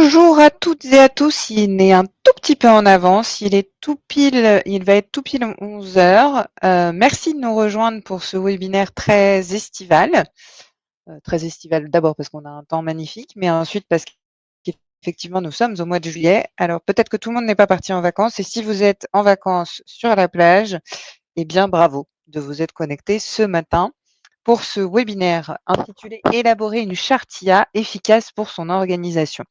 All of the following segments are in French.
Bonjour à toutes et à tous, il est un tout petit peu en avance, il va être tout pile 11 heures. Merci de nous rejoindre pour ce webinaire très estival. Très estival d'abord parce qu'on a un temps magnifique, mais ensuite parce qu'effectivement nous sommes au mois de juillet. Alors peut-être que tout le monde n'est pas parti en vacances et si vous êtes en vacances sur la plage, eh bien bravo de vous être connectés ce matin pour ce webinaire intitulé Élaborer une charte IA efficace pour son organisation.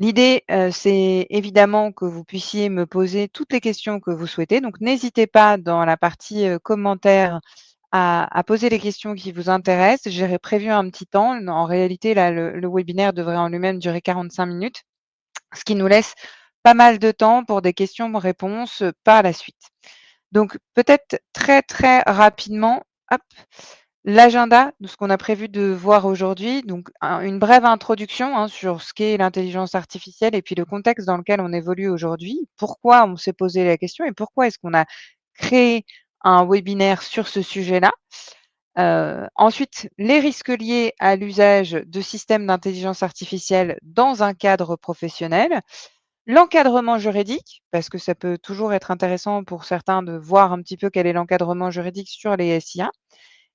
L'idée, c'est évidemment que vous puissiez me poser toutes les questions que vous souhaitez. Donc n'hésitez pas dans la partie, commentaires à poser les questions qui vous intéressent. J'ai prévu un petit temps. En réalité, là, le webinaire devrait en lui-même durer 45 minutes, ce qui nous laisse pas mal de temps pour des questions-réponses, par la suite. Donc peut-être très, très rapidement, hop, l'agenda de ce qu'on a prévu de voir aujourd'hui, donc une brève introduction sur ce qu'est l'intelligence artificielle et puis le contexte dans lequel on évolue aujourd'hui. Pourquoi on s'est posé la question et pourquoi est-ce qu'on a créé un webinaire sur ce sujet-là. Ensuite, les risques liés à l'usage de systèmes d'intelligence artificielle dans un cadre professionnel. L'encadrement juridique, parce que ça peut toujours être intéressant pour certains de voir un petit peu quel est l'encadrement juridique sur les SIA.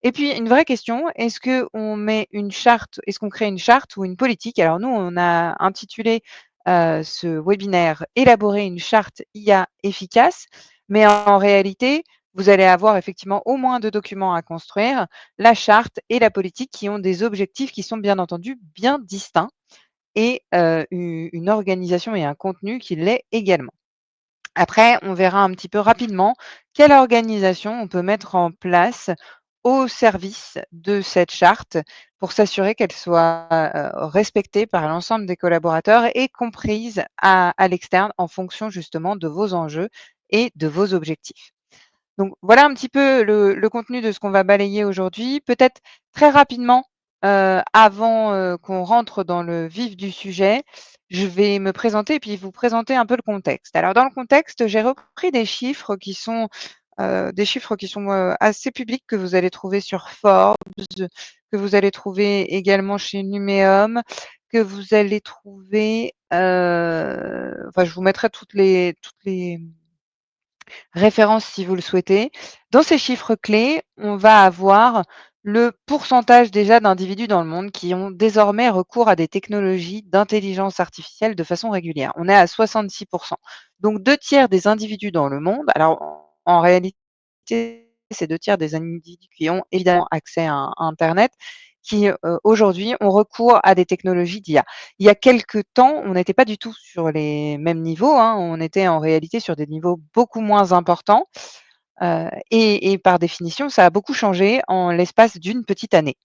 Et puis une vraie question, est-ce qu'on crée une charte ou une politique? Alors nous, on a intitulé, ce webinaire «Élaborer une charte IA efficace», mais en réalité, vous allez avoir effectivement au moins 2 documents à construire, la charte et la politique qui ont des objectifs qui sont bien entendu bien distincts et u une organisation et un contenu qui l'est également. Après, on verra un petit peu rapidement quelle organisation on peut mettre en place au service de cette charte pour s'assurer qu'elle soit, respectée par l'ensemble des collaborateurs et comprise à l'externe en fonction justement de vos enjeux et de vos objectifs. Donc voilà un petit peu le contenu de ce qu'on va balayer aujourd'hui. Peut-être très rapidement, avant, qu'on rentre dans le vif du sujet, je vais me présenter et puis vous présenter un peu le contexte. Alors dans le contexte, j'ai repris des chiffres qui sont, assez publics que vous allez trouver sur Forbes, que vous allez trouver également chez Numéum, que vous allez trouver, enfin je vous mettrai toutes les référence si vous le souhaitez. Dans ces chiffres clés, on va avoir le pourcentage déjà d'individus dans le monde qui ont désormais recours à des technologies d'intelligence artificielle de façon régulière. On est à 66. Donc 2 tiers des individus dans le monde, alors en réalité, c'est 2 tiers des individus qui ont évidemment accès à internet, qui, aujourd'hui ont recours à des technologies d'IA. Il y a quelque temps, on n'était pas du tout sur les mêmes niveaux, on était en réalité sur des niveaux beaucoup moins importants, et par définition, ça a beaucoup changé en l'espace d'une petite année.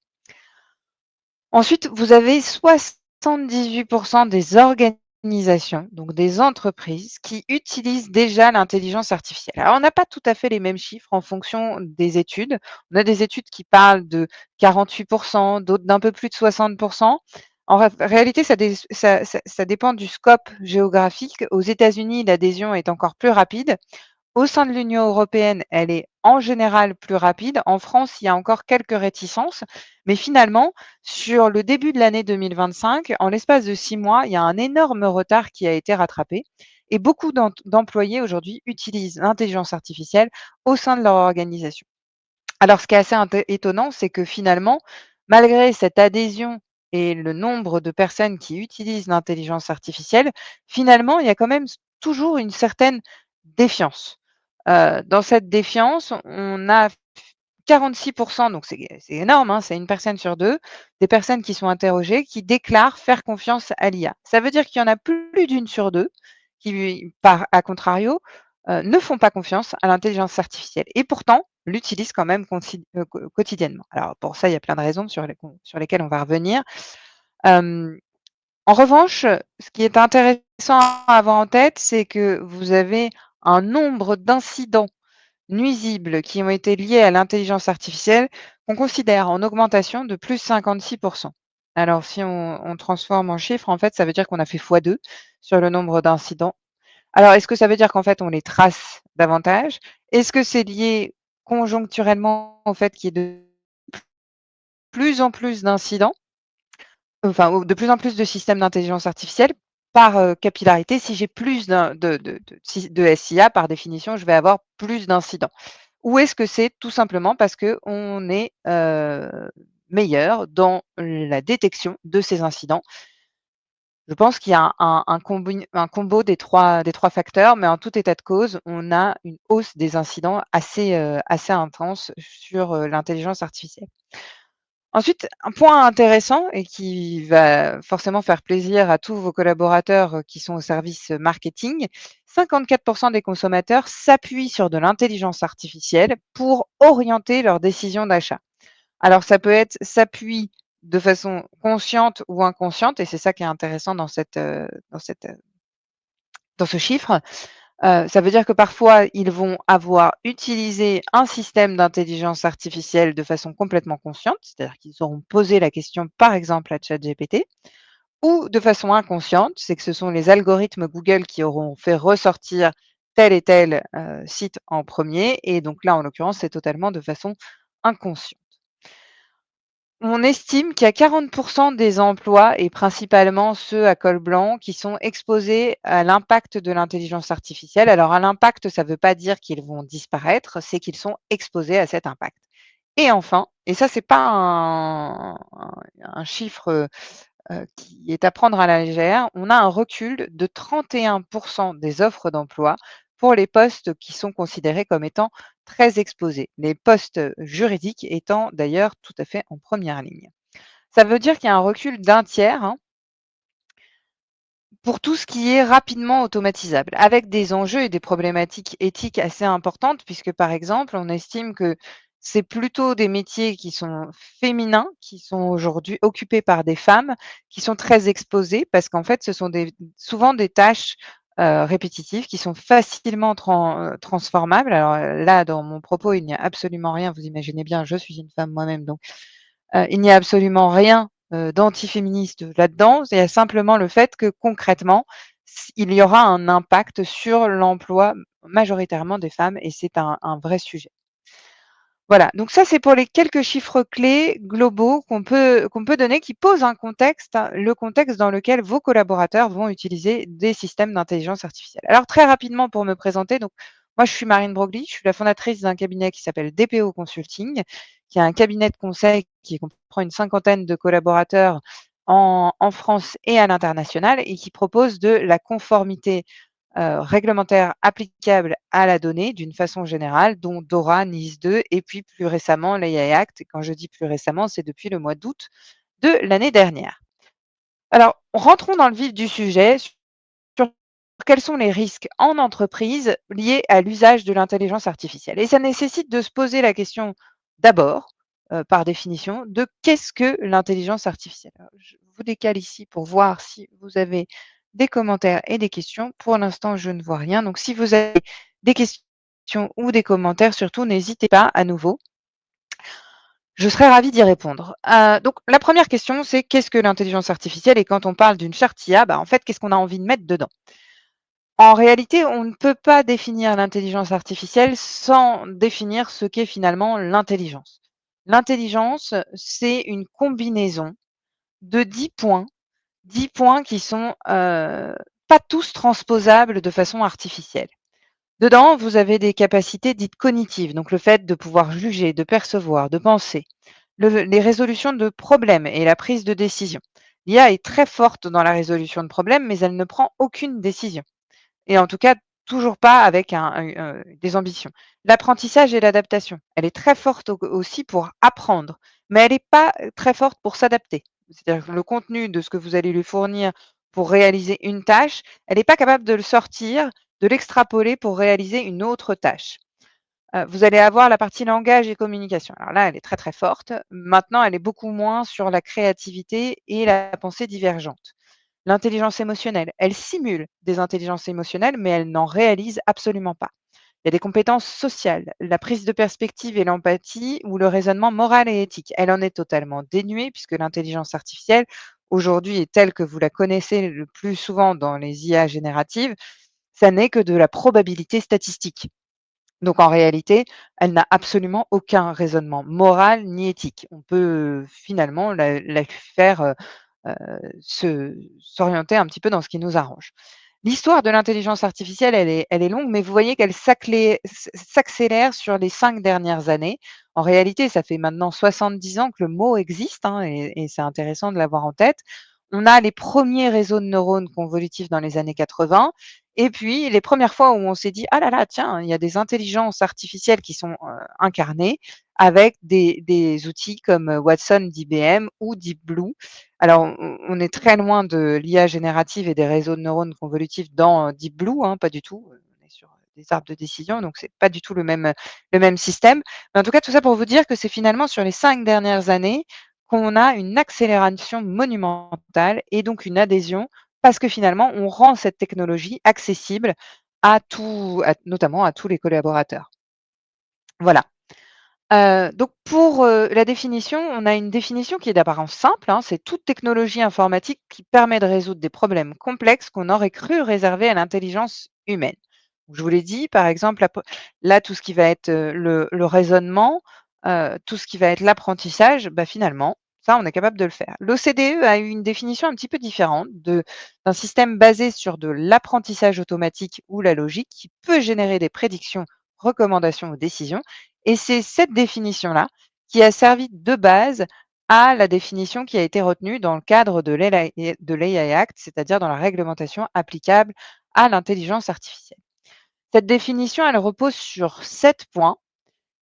Ensuite, vous avez 78 des organisations, donc des entreprises, qui utilisent déjà l'intelligence artificielle. Alors, on n'a pas tout à fait les mêmes chiffres en fonction des études. On a des études qui parlent de 48 d'autres d'un peu plus de 60. En réalité, ça dépend du scope géographique. Aux États-Unis, l'adhésion est encore plus rapide. Au sein de l'Union européenne, elle est en général plus rapide. En France, il y a encore quelques réticences, mais finalement, sur le début de l'année 2025, en l'espace de 6 mois, il y a un énorme retard qui a été rattrapé et beaucoup d'employés aujourd'hui utilisent l'intelligence artificielle au sein de leur organisation. Alors ce qui est assez étonnant, c'est que finalement, malgré cette adhésion et le nombre de personnes qui utilisent l'intelligence artificielle, finalement, il y a quand même toujours une certaine défiance. Dans cette défiance, on a 46, donc c'est énorme, c'est une personne sur 2, des personnes qui sont interrogées, qui déclarent faire confiance à l'IA. Ça veut dire qu'il y en a plus d'une sur 2 qui, par à contrario, ne font pas confiance à l'intelligence artificielle et pourtant l'utilisent quand même quotidiennement. Alors pour ça, il y a plein de raisons sur lesquelles on va revenir. Hem, En revanche, ce qui est intéressant à avoir en tête, c'est que vous avez un nombre d'incidents nuisibles qui ont été liés à l'intelligence artificielle qu'on considère en augmentation de plus 56. Alors si on transforme en chiffres, en fait, ça veut dire qu'on a fait x2 sur le nombre d'incidents. Alors est-ce que ça veut dire qu'en fait on les trace davantage? Est-ce que c'est lié conjoncturellement au fait qu'il y ait de plus en plus d'incidents? Enfin, ou de plus en plus de systèmes d'intelligence artificielle? par, capillarité, si j'ai plus de SIA, par définition, je vais avoir plus d'incidents? Ou est-ce que c'est tout simplement parce qu'on est, meilleur dans la détection de ces incidents? Je pense qu'il y a un combo des trois facteurs, mais en tout état de cause, on a une hausse des incidents assez intense sur, l'intelligence artificielle. Ensuite, un point intéressant et qui va forcément faire plaisir à tous vos collaborateurs, qui sont au service, marketing, 54 des consommateurs s'appuient sur de l'intelligence artificielle pour orienter leurs décisions d'achat. Alors ça peut être s'appuie de façon consciente ou inconsciente et c'est ça qui est intéressant dans ce chiffre. Ça veut dire que parfois, ils vont avoir utilisé un système d'intelligence artificielle de façon complètement consciente, c'est-à-dire qu'ils auront posé la question, par exemple, à ChatGPT, ou de façon inconsciente, c'est que ce sont les algorithmes Google qui auront fait ressortir tel et tel, site en premier et donc là, en l'occurrence, c'est totalement de façon inconsciente. On estime qu'il y a 40 des emplois et principalement ceux à col blanc qui sont exposés à l'impact de l'intelligence artificielle. Alors à l'impact, ça ne veut pas dire qu'ils vont disparaître, c'est qu'ils sont exposés à cet impact. Et enfin, et ça c'est pas un chiffre, qui est à prendre à la légère, on a un recul de 31 des offres d'emploi pour les postes qui sont considérés comme étant très exposés. Les postes juridiques étant d'ailleurs tout à fait en première ligne. Ça veut dire qu'il y a un recul d'un tiers, hein, pour tout ce qui est rapidement automatisable, avec des enjeux et des problématiques éthiques assez importantes, puisque par exemple, on estime que c'est plutôt des métiers qui sont féminins, qui sont aujourd'hui occupés par des femmes, qui sont très exposés, parce qu'en fait, ce sont souvent des tâches répétitives qui sont facilement transformables. Alors là, dans mon propos, il n'y a absolument rien, vous imaginez bien, je suis une femme moi-même, donc il n'y a absolument rien, d'antiféministe là-dedans. Il y a simplement le fait que concrètement, il y aura un impact sur l'emploi majoritairement des femmes et c'est un vrai sujet. Voilà, donc ça, c'est pour les quelques chiffres clés globaux qu'on peut donner, qui posent un contexte, hein, le contexte dans lequel vos collaborateurs vont utiliser des systèmes d'intelligence artificielle. Alors très rapidement pour me présenter, donc moi je suis Marine Broglie, je suis la fondatrice d'un cabinet qui s'appelle DPO Consulting, qui est un cabinet de conseil qui comprend une cinquantaine de collaborateurs en France et à l'international et qui propose de la conformité réglementaire applicable à la donnée d'une façon générale, dont DORA, NIS2 et puis plus récemment l'AI Act. Et quand je dis plus récemment, c'est depuis le mois d'août de l'année dernière. Alors, rentrons dans le vif du sujet sur quels sont les risques en entreprise liés à l'usage de l'intelligence artificielle. Et ça nécessite de se poser la question d'abord, par définition, de qu'est-ce que l'intelligence artificielle? Alors, je vous décale ici pour voir si vous avez des commentaires et des questions. Pour l'instant, je ne vois rien. Donc, si vous avez des questions ou des commentaires, surtout, n'hésitez pas à nouveau. Je serais ravie d'y répondre. Donc, la première question, c'est qu'est-ce que l'intelligence artificielle? Et quand on parle d'une charte IA, bah, en fait, qu'est-ce qu'on a envie de mettre dedans? En réalité, on ne peut pas définir l'intelligence artificielle sans définir ce qu'est finalement l'intelligence. L'intelligence, c'est une combinaison de 10 points qui sont pas tous transposables de façon artificielle. Dedans, vous avez des capacités dites cognitives, donc le fait de pouvoir juger, de percevoir, de penser, les résolutions de problèmes et la prise de décision. L'IA est très forte dans la résolution de problèmes, mais elle ne prend aucune décision. Et en tout cas, toujours pas avec des ambitions. L'apprentissage et l'adaptation, elle est très forte aussi pour apprendre, mais elle n'est pas très forte pour s'adapter. C'est-à-dire que le contenu de ce que vous allez lui fournir pour réaliser une tâche, elle n'est pas capable de le sortir, de l'extrapoler pour réaliser une autre tâche. Vous allez avoir la partie langage et communication. Alors là, elle est très, très forte. Maintenant, elle est beaucoup moins sur la créativité et la pensée divergente. L'intelligence émotionnelle, elle simule des intelligences émotionnelles, mais elle n'en réalise absolument pas. Il y a des compétences sociales, la prise de perspective et l'empathie ou le raisonnement moral et éthique. Elle en est totalement dénuée puisque l'intelligence artificielle, aujourd'hui, est telle que vous la connaissez le plus souvent dans les IA génératives, ça n'est que de la probabilité statistique. Donc en réalité, elle n'a absolument aucun raisonnement moral ni éthique. On peut finalement la faire, s'orienter un petit peu dans ce qui nous arrange. L'histoire de l'intelligence artificielle, elle est longue, mais vous voyez qu'elle s'accélère sur les 5 dernières années. En réalité, ça fait maintenant 70 ans que le mot existe, hein, et c'est intéressant de l'avoir en tête. On a les premiers réseaux de neurones convolutifs dans les années 80 et puis les premières fois où on s'est dit: «Ah là là, tiens, il y a des intelligences artificielles qui sont, incarnées», avec des outils comme, Watson d'IBM ou Deep Blue. Alors on est très loin de l'IA générative et des réseaux de neurones convolutifs dans, Deep Blue, hein, pas du tout. On est sur, des arbres de décision, donc c'est pas du tout le même système. Mais en tout cas, tout ça pour vous dire que c'est finalement sur les 5 dernières années qu'on a une accélération monumentale et donc une adhésion parce que finalement on rend cette technologie accessible notamment à tous les collaborateurs. Voilà. Donc pour, la définition, on a une définition qui est d'apparence simple, hein, c'est toute technologie informatique qui permet de résoudre des problèmes complexes qu'on aurait cru réservés à l'intelligence humaine. Je vous l'ai dit, par exemple, là, tout ce qui va être, le raisonnement, tout ce qui va être l'apprentissage, bah, finalement, ça, on est capable de le faire. L'OCDE a eu une définition un petit peu différente d'un système basé sur de l'apprentissage automatique ou la logique qui peut générer des prédictions, recommandations ou décisions et c'est cette définition-là qui a servi de base à la définition qui a été retenue dans le cadre de l'AI Act, c'est-à-dire dans la réglementation applicable à l'intelligence artificielle. Cette définition, elle repose sur 7 points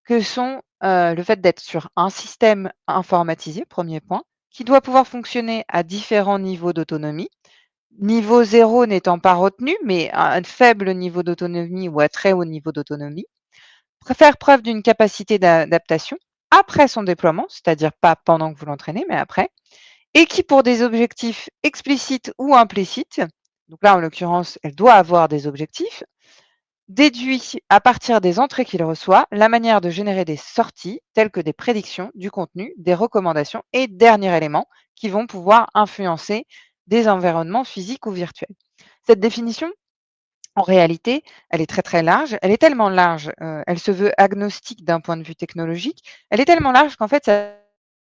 que sont, le fait d'être sur un système informatisé, premier point, qui doit pouvoir fonctionner à différents niveaux d'autonomie. Niveau 0 n'étant pas retenu, mais un faible niveau d'autonomie ou à très haut niveau d'autonomie. Faire preuve d'une capacité d'adaptation après son déploiement, c'est-à-dire pas pendant que vous l'entraînez, mais après, et qui pour des objectifs explicites ou implicites, donc là en l'occurrence, elle doit avoir des objectifs, déduit à partir des entrées qu'il reçoit la manière de générer des sorties telles que des prédictions du contenu, des recommandations et dernier élément qui vont pouvoir influencer des environnements physiques ou virtuels. Cette définition, en réalité, elle est très, très large. Elle est tellement large, elle se veut agnostique d'un point de vue technologique. Elle est tellement large qu'en fait, ça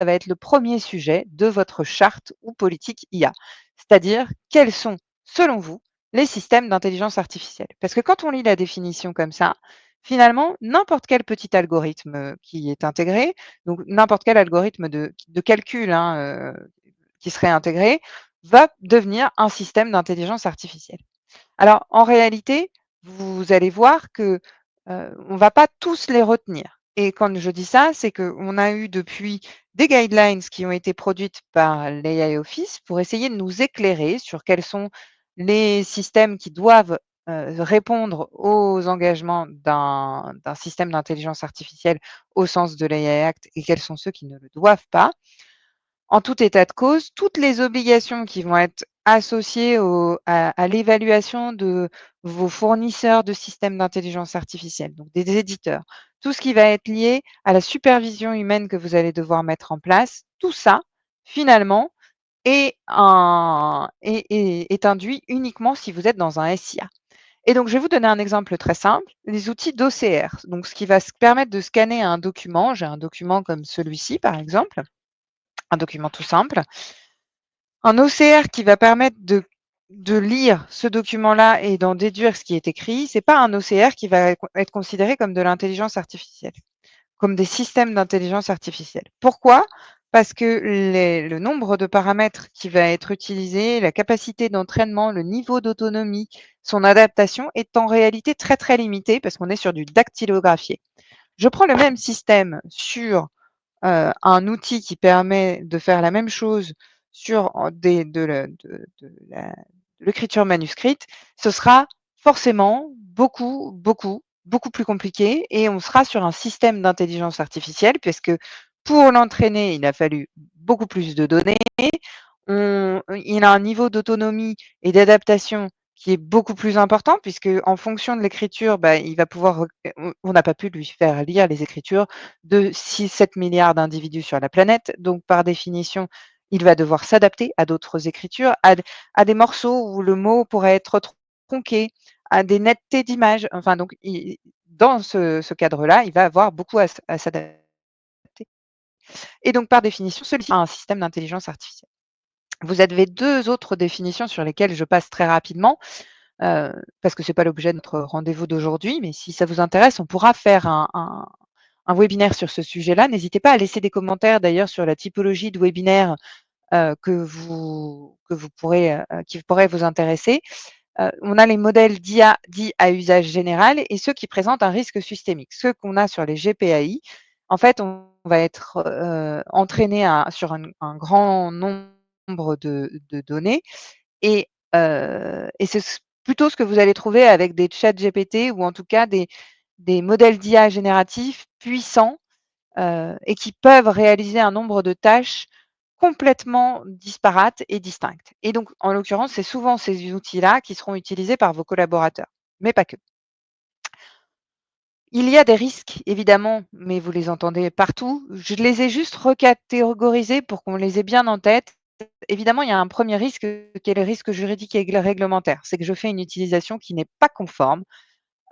va être le premier sujet de votre charte ou politique IA. C'est-à-dire, quels sont, selon vous, les systèmes d'intelligence artificielle? Parce que quand on lit la définition comme ça, finalement, n'importe quel petit algorithme, qui est intégré, donc n'importe quel algorithme de calcul, hein, qui serait intégré, va devenir un système d'intelligence artificielle. Alors, en réalité, vous allez voir que, on va pas tous les retenir et quand je dis ça, c'est qu'on a eu depuis des guidelines qui ont été produites par l'AI Office pour essayer de nous éclairer sur quels sont les systèmes qui doivent, répondre aux engagements d'un système d'intelligence artificielle au sens de l'AI Act et quels sont ceux qui ne le doivent pas. En tout état de cause, toutes les obligations qui vont être associées à l'évaluation de vos fournisseurs de systèmes d'intelligence artificielle, donc des éditeurs, tout ce qui va être lié à la supervision humaine que vous allez devoir mettre en place, tout ça, finalement, est induit uniquement si vous êtes dans un SIA. Et donc, je vais vous donner un exemple très simple, les outils d'OCR. Donc, ce qui va permettre de scanner un document, j'ai un document comme celui-ci, par exemple, un document tout simple. Un OCR qui va permettre de lire ce document-là et d'en déduire ce qui est écrit, c'est pas un OCR qui va être considéré comme de l'intelligence artificielle, comme des systèmes d'intelligence artificielle. Pourquoi? Parce que le nombre de paramètres qui va être utilisé, la capacité d'entraînement, le niveau d'autonomie, son adaptation est en réalité très, très limité parce qu'on est sur du dactylographié. Je prends le même système sur un outil qui permet de faire la même chose sur des de l'écriture manuscrite, ce sera forcément beaucoup, beaucoup, beaucoup plus compliqué et on sera sur un système d'intelligence artificielle puisque pour l'entraîner, il a fallu beaucoup plus de données. Il a un niveau d'autonomie et d'adaptation qui est beaucoup plus important puisque en fonction de l'écriture, bah, il va pouvoir on n'a pas pu lui faire lire les écritures de 6-7 milliards d'individus sur la planète. Donc, par définition, il va devoir s'adapter à d'autres écritures, à des morceaux où le mot pourrait être tronqué, à des nettetés d'images. Enfin, donc, dans ce cadre-là, il va avoir beaucoup à s'adapter. Et donc, par définition, celui-ci a un système d'intelligence artificielle. Vous avez 2 autres définitions sur lesquelles je passe très rapidement, parce que c'est pas l'objet de notre rendez-vous d'aujourd'hui, mais si ça vous intéresse, on pourra faire un webinaire sur ce sujet-là. N'hésitez pas à laisser des commentaires d'ailleurs sur la typologie de webinaire, que vous pourrez, qui pourraient vous intéresser. On a les modèles d'IA dits à usage général et ceux qui présentent un risque systémique. Ceux qu'on a sur les GPAI, en fait, on va être, entraîné sur un grand nombre de données et c'est plutôt ce que vous allez trouver avec des ChatGPT ou en tout cas des modèles d'IA génératifs puissants, et qui peuvent réaliser un nombre de tâches complètement disparates et distinctes. Et donc, en l'occurrence, c'est souvent ces outils-là qui seront utilisés par vos collaborateurs, mais pas que. Il y a des risques, évidemment, mais vous les entendez partout. Je les ai juste recatégorisés pour qu'on les ait bien en tête. Évidemment, il y a un premier risque qui est le risque juridique et réglementaire. C'est que je fais une utilisation qui n'est pas conforme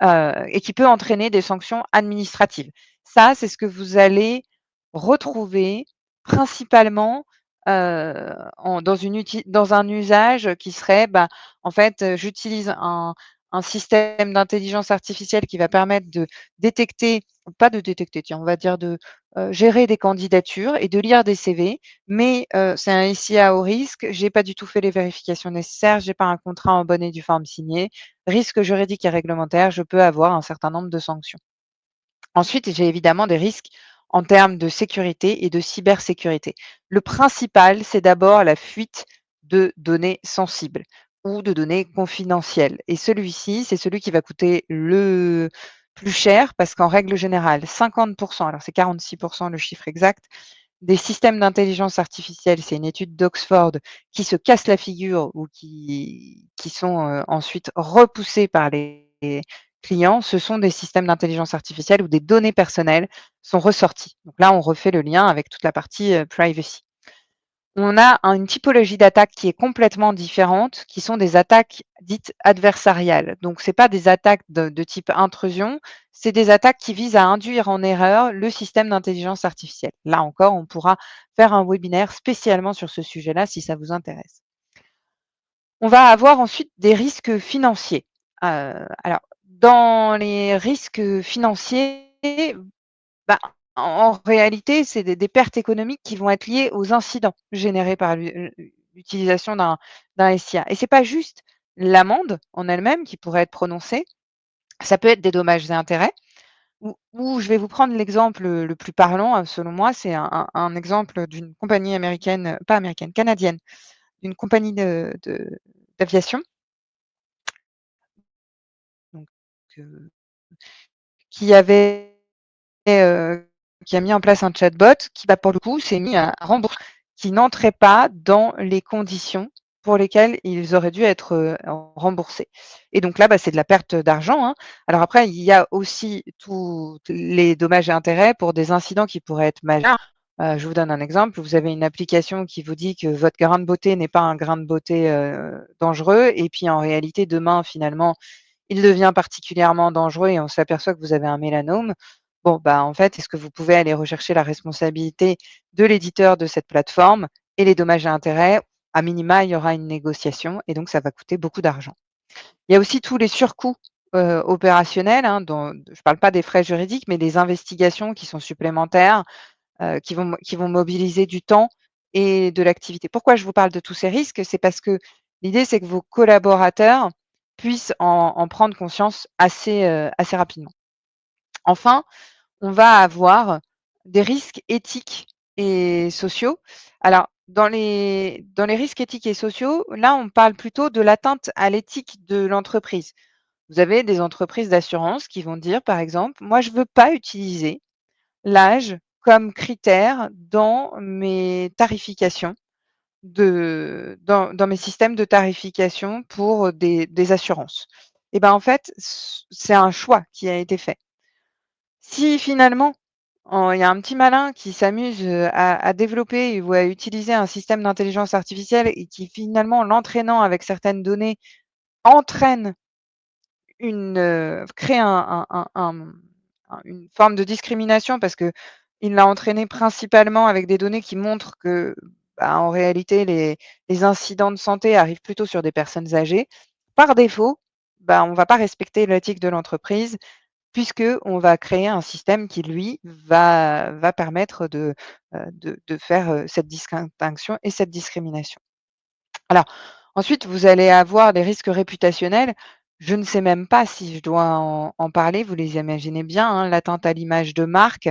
et qui peut entraîner des sanctions administratives. Ça, c'est ce que vous allez retrouver principalement, dans un usage qui serait, bah, en fait, j'utilise un système d'intelligence artificielle qui va permettre de détecter pas de détecter, tiens, on va dire de, gérer des candidatures et de lire des CV, mais c'est un SIA haut risque, j'ai pas du tout fait les vérifications nécessaires, j'ai pas un contrat en bonne et due forme signé. Risque juridique et réglementaire, je peux avoir un certain nombre de sanctions. Ensuite, j'ai évidemment des risques en termes de sécurité et de cybersécurité. Le principal, c'est d'abord la fuite de données sensibles ou de données confidentielles. Et celui-ci, c'est celui qui va coûter le plus cher parce qu'en règle générale, 50%, alors c'est 46% le chiffre exact, des systèmes d'intelligence artificielle, c'est une étude d'Oxford, qui se cassent la figure ou qui sont, ensuite repoussés par les clients, ce sont des systèmes d'intelligence artificielle où des données personnelles sont ressorties. Donc là, on refait le lien avec toute la partie, privacy. On a une typologie d'attaque qui est complètement différente, qui sont des attaques dites adversariales. Donc c'est pas des attaques de type intrusion, c'est des attaques qui visent à induire en erreur le système d'intelligence artificielle. Là encore, on pourra faire un webinaire spécialement sur ce sujet-là si ça vous intéresse. On va avoir ensuite des risques financiers. Alors dans les risques financiers, bah, en réalité, c'est des pertes économiques qui vont être liées aux incidents générés par l'utilisation d'un SIA et c'est pas juste l'amende en elle-même qui pourrait être prononcée, ça peut être des dommages et intérêts ou je vais vous prendre l'exemple, le plus parlant, selon moi, c'est un exemple d'une compagnie américaine, pas américaine, canadienne, d'une compagnie d'aviation, donc heu, qui avait qui a mis en place un chatbot qui, bah, pour le coup, s'est mis à rembourser, qui n'entrait pas dans les conditions pour lesquelles ils auraient dû être, remboursés et donc là, bah, c'est de la perte d'argent, hein. Alors après, il y a aussi tous les dommages et intérêts pour des incidents qui pourraient être majeurs. Je vous donne un exemple, vous avez une application qui vous dit que votre grain de beauté n'est pas un grain de beauté, dangereux et puis en réalité, demain, finalement, il devient particulièrement dangereux et on s'aperçoit que vous avez un mélanome. Bon, bah, en fait, est-ce que vous pouvez aller rechercher la responsabilité de l'éditeur de cette plateforme et les dommages et intérêts? À minima, il y aura une négociation et donc ça va coûter beaucoup d'argent. Il y a aussi tous les surcoûts, opérationnels, hein, je ne parle pas des frais juridiques, mais des investigations qui sont supplémentaires, qui vont mobiliser du temps et de l'activité. Pourquoi je vous parle de tous ces risques? C'est parce que l'idée, c'est que vos collaborateurs puissent en prendre conscience assez rapidement. Enfin, on va avoir des risques éthiques et sociaux. Alors, dans les risques éthiques et sociaux, là, on parle plutôt de l'atteinte à l'éthique de l'entreprise. Vous avez des entreprises d'assurance qui vont dire, par exemple: «Moi, je ne veux pas utiliser l'âge comme critère dans mes tarifications dans mes systèmes de tarification pour des assurances». Et ben, en fait, c'est un choix qui a été fait. Si finalement, il y a un petit malin qui s'amuse, à développer ou à utiliser un système d'intelligence artificielle et qui finalement, l'entraînant avec certaines données, entraîne crée une forme de discrimination parce qu'il l'a entraîné principalement avec des données qui montrent que bah, en réalité, les incidents de santé arrivent plutôt sur des personnes âgées, par défaut, bah, on ne va pas respecter l'éthique de l'entreprise puisqu'on va créer un système qui, lui, va permettre de faire, cette distinction et cette discrimination. Alors, ensuite, vous allez avoir des risques réputationnels. Je ne sais même pas si je dois en parler, vous les imaginez bien, hein, l'atteinte à l'image de marque.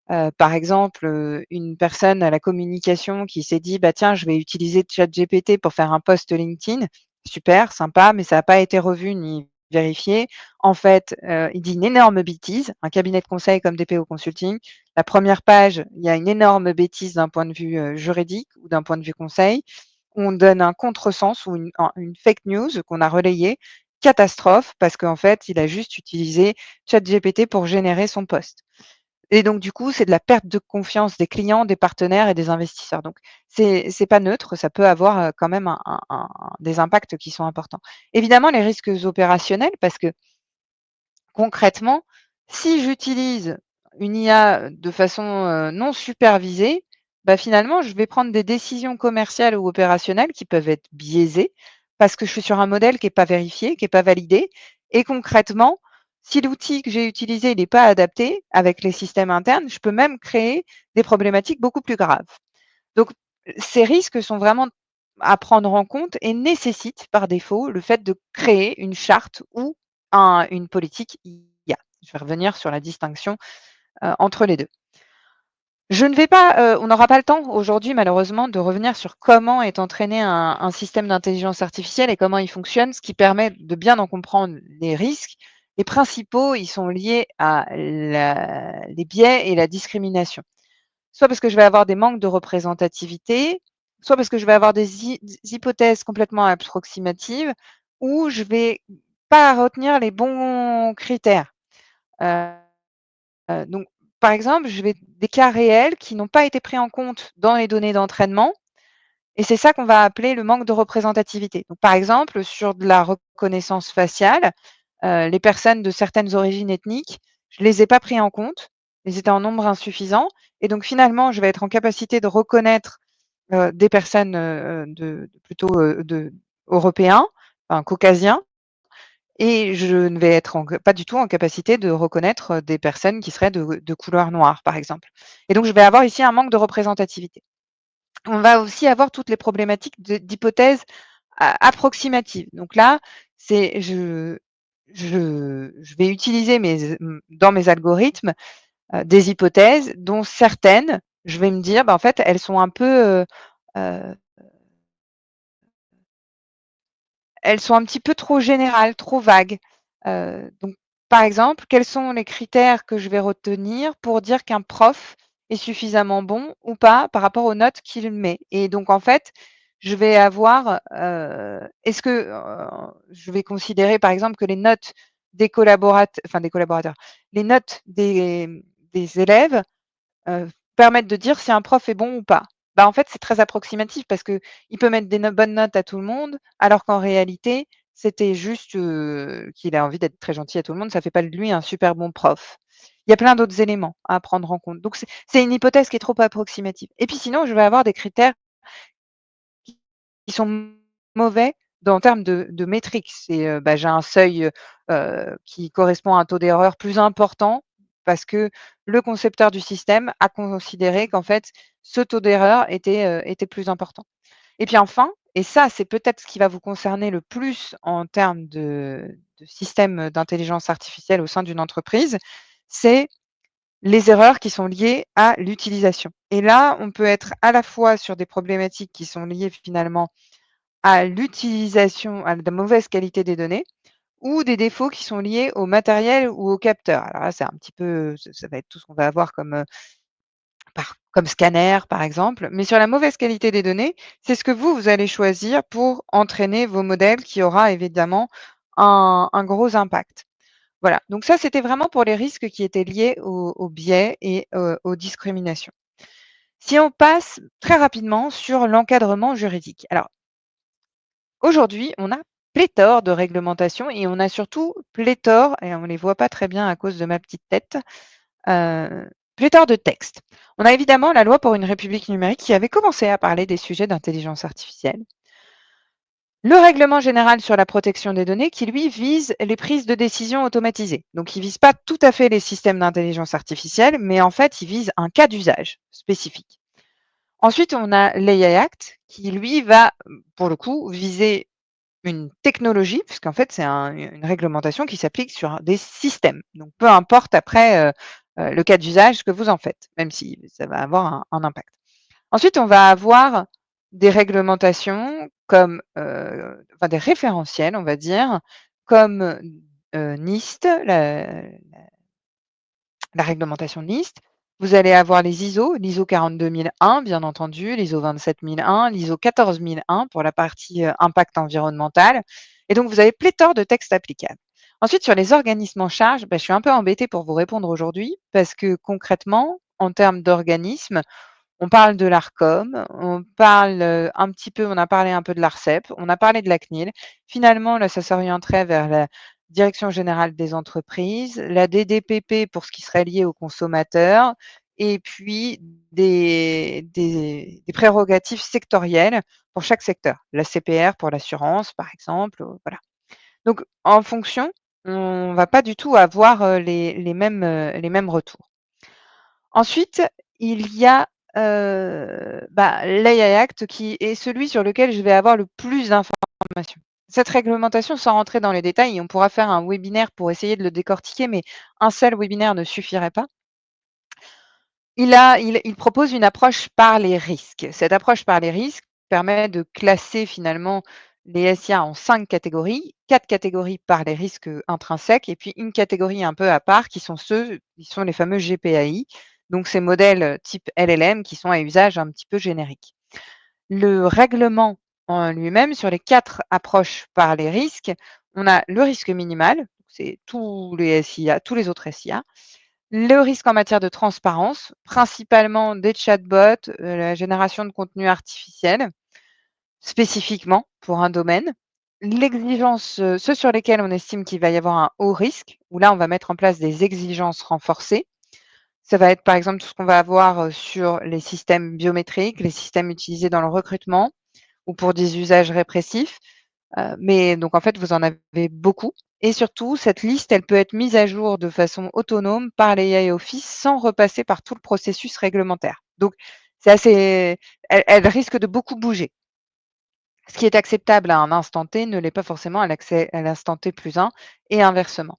Par exemple, une personne à la communication qui s'est dit: «Bah, tiens, je vais utiliser ChatGPT pour faire un post LinkedIn». Super, sympa, mais ça n'a pas été revu ni vérifié. En fait, il dit une énorme bêtise, un cabinet de conseil comme DPO Consulting. La première page, il y a une énorme bêtise d'un point de vue, juridique ou d'un point de vue conseil. On donne un contresens ou une fake news qu'on a relayée. Catastrophe, parce qu'en fait, il a juste utilisé ChatGPT pour générer son post. Et donc du coup, c'est de la perte de confiance des clients, des partenaires et des investisseurs. Donc c'est pas neutre, ça peut avoir, quand même des impacts qui sont importants. Évidemment, les risques opérationnels parce que concrètement, si j'utilise une IA de façon, non supervisée, bah, finalement, je vais prendre des décisions commerciales ou opérationnelles qui peuvent être biaisées parce que je suis sur un modèle qui est pas vérifié, qui est pas validé et concrètement, si l'outil que j'ai utilisé, il est pas adapté avec les systèmes internes, je peux même créer des problématiques beaucoup plus graves. Donc ces risques sont vraiment à prendre en compte et nécessitent par défaut le fait de créer une charte ou une politique IA. Je vais revenir sur la distinction, entre les 2. Je ne vais pas, on n'aura pas le temps aujourd'hui malheureusement de revenir sur comment est entraîné un système d'intelligence artificielle et comment il fonctionne, ce qui permet de bien en comprendre les risques. Les principaux, ils sont liés à les biais et la discrimination. Soit parce que je vais avoir des manques de représentativité, soit parce que je vais avoir des hypothèses complètement approximatives ou je vais pas retenir les bons critères. Heu donc par exemple, je vais des cas réels qui n'ont pas été pris en compte dans les données d'entraînement et c'est ça qu'on va appeler le manque de représentativité. Donc par exemple, sur de la reconnaissance faciale, les personnes de certaines origines ethniques, je les ai pas pris en compte. Ils étaient en nombre insuffisant et donc finalement, je vais être en capacité de reconnaître, des personnes, de plutôt, de européens, enfin caucasiens et je ne vais être pas du tout en capacité de reconnaître, des personnes qui seraient de couleur noire, par exemple et donc je vais avoir ici un manque de représentativité. On va aussi avoir toutes les problématiques d'hypothèses approximatives. Donc là, c'est je vais utiliser dans mes algorithmes, des hypothèses dont certaines, je vais me dire: «Bah, en fait, elles sont un peu, heu, elles sont un petit peu trop générales, trop vagues». Donc par exemple, quels sont les critères que je vais retenir pour dire qu'un prof est suffisamment bon ou pas par rapport aux notes qu'il met? Et donc en fait, je vais avoir, est-ce que, je vais considérer par exemple que les notes des collaborateurs, les notes des élèves permettent de dire si un prof est bon ou pas. Bah, en fait, c'est très approximatif parce qu'il peut mettre des bonnes notes à tout le monde, alors qu'en réalité, c'était juste, qu'il a envie d'être très gentil à tout le monde, ça fait pas de lui un super bon prof. Il y a plein d'autres éléments à prendre en compte. Donc c'est une hypothèse qui est trop approximative. Et puis sinon, je vais avoir des critères qui sont mauvais en termes de métriques. C'est, bah, j'ai un seuil, qui correspond à un taux d'erreur plus important parce que le concepteur du système a considéré qu'en fait, ce taux d'erreur était plus important. Et puis enfin, et ça, c'est peut-être ce qui va vous concerner le plus en termes de système d'intelligence artificielle au sein d'une entreprise, c'est les erreurs qui sont liées à l'utilisation. Et là, on peut être à la fois sur des problématiques qui sont liées finalement à l'utilisation, à la mauvaise qualité des données ou des défauts qui sont liés au matériel ou au capteur. Alors là, c'est un petit peu ça va être tout ce qu'on va avoir comme, comme scanner, par exemple. Mais sur la mauvaise qualité des données, c'est ce que vous allez choisir pour entraîner vos modèles qui aura évidemment un gros impact. Voilà, donc ça, c'était vraiment pour les risques qui étaient liés aux biais et aux discriminations. Si on passe très rapidement sur l'encadrement juridique. Alors aujourd'hui, on a pléthore de réglementations et on a surtout pléthore, et on ne les voit pas très bien à cause de ma petite tête, heu, Pléthore de textes. On a évidemment la loi pour une république numérique qui avait commencé à parler des sujets d'intelligence artificielle. Le règlement général sur la protection des données qui, lui, vise les prises de décision automatisées. Donc, il ne vise pas tout à fait les systèmes d'intelligence artificielle, mais en fait, il vise un cas d'usage spécifique. Ensuite, on a l'AI Act qui, lui, va, pour le coup, viser une technologie, puisqu'en fait, c'est une réglementation qui s'applique sur des systèmes. Donc, peu importe après le cas d'usage que vous en faites, même si ça va avoir un impact. Ensuite, on va avoir des réglementations comme, enfin des référentiels, on va dire, comme NIST, la réglementation NIST. Vous allez avoir les ISO, l'ISO 42001 bien entendu, l'ISO 27001, l'ISO 14001 pour la partie, impact environnemental et donc vous avez pléthore de textes applicables. Ensuite sur les organismes en charge, je suis un peu embêtée pour vous répondre aujourd'hui parce que concrètement, en termes d'organismes, on parle de l'Arcom, on parle, un petit peu on a parlé un peu de l'Arcep, on a parlé de la CNIL. Finalement, là, ça s'orienterait vers la Direction générale des entreprises, la DDPP pour ce qui serait lié aux consommateurs et puis des prérogatives sectorielles pour chaque secteur. La CPR pour l'assurance, par exemple, voilà. Donc en fonction, on va pas du tout avoir, les mêmes retours. Ensuite, il y a, l'AI Act qui est celui sur lequel je vais avoir le plus d'informations. Cette réglementation, sans rentrer dans les détails, et on pourra faire un webinaire pour essayer de le décortiquer, mais un seul webinaire ne suffirait pas. Il propose une approche par les risques. Cette approche par les risques permet de classer finalement les SIA en 5 catégories, 4 catégories par les risques intrinsèques et puis une catégorie un peu à part qui sont les fameux GPAI, donc ces modèles type LLM qui sont à usage un petit peu générique. Le règlement en lui-même, sur les 4 approches par les risques, on a le risque minimal, c'est tous les SIA, tous les autres SIA. Le risque en matière de transparence, principalement des chatbots, la génération de contenu artificiel, spécifiquement pour un domaine. L'exigence, ceux sur lesquels on estime qu'il va y avoir un haut risque, où là, on va mettre en place des exigences renforcées. Ça va être, par exemple, tout ce qu'on va avoir, sur les systèmes biométriques, les systèmes utilisés dans le recrutement ou pour des usages répressifs. Mais donc en fait, vous en avez beaucoup et surtout cette liste, elle peut être mise à jour de façon autonome par l'AI Office sans repasser par tout le processus réglementaire. Donc c'est assez elle risque de beaucoup bouger. Ce qui est acceptable à un instant T ne l'est pas forcément à l'instant T plus 1 et inversement.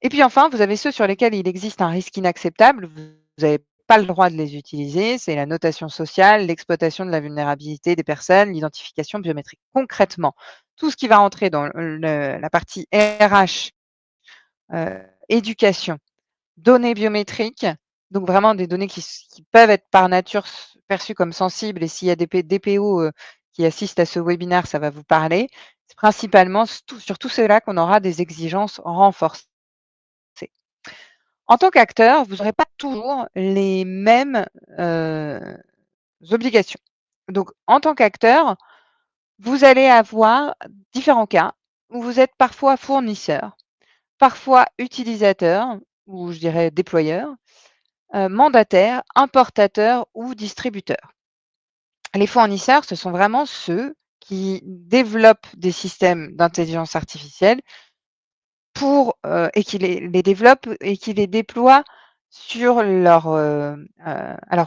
Et puis enfin, vous avez ceux sur lesquels il existe un risque inacceptable, vous n'avez pas le droit de les utiliser, c'est la notation sociale, l'exploitation de la vulnérabilité des personnes, l'identification biométrique. Concrètement, tout ce qui va rentrer dans la partie RH, éducation, données biométriques, donc vraiment des données qui peuvent être par nature perçues comme sensibles et s'il y a des DPO, qui assistent à ce webinaire, ça va vous parler. C'est principalement sur tout cela qu'on aura des exigences renforcées. En tant qu'acteur, vous n'aurez pas toujours les mêmes, obligations. Donc en tant qu'acteur, vous allez avoir différents cas où vous êtes parfois fournisseur, parfois utilisateur ou je dirais déployeur, mandataire, importateur ou distributeur. Les fournisseurs, ce sont vraiment ceux qui développent des systèmes d'intelligence artificielle pour, et qui les développent et qui les déploient sur à leur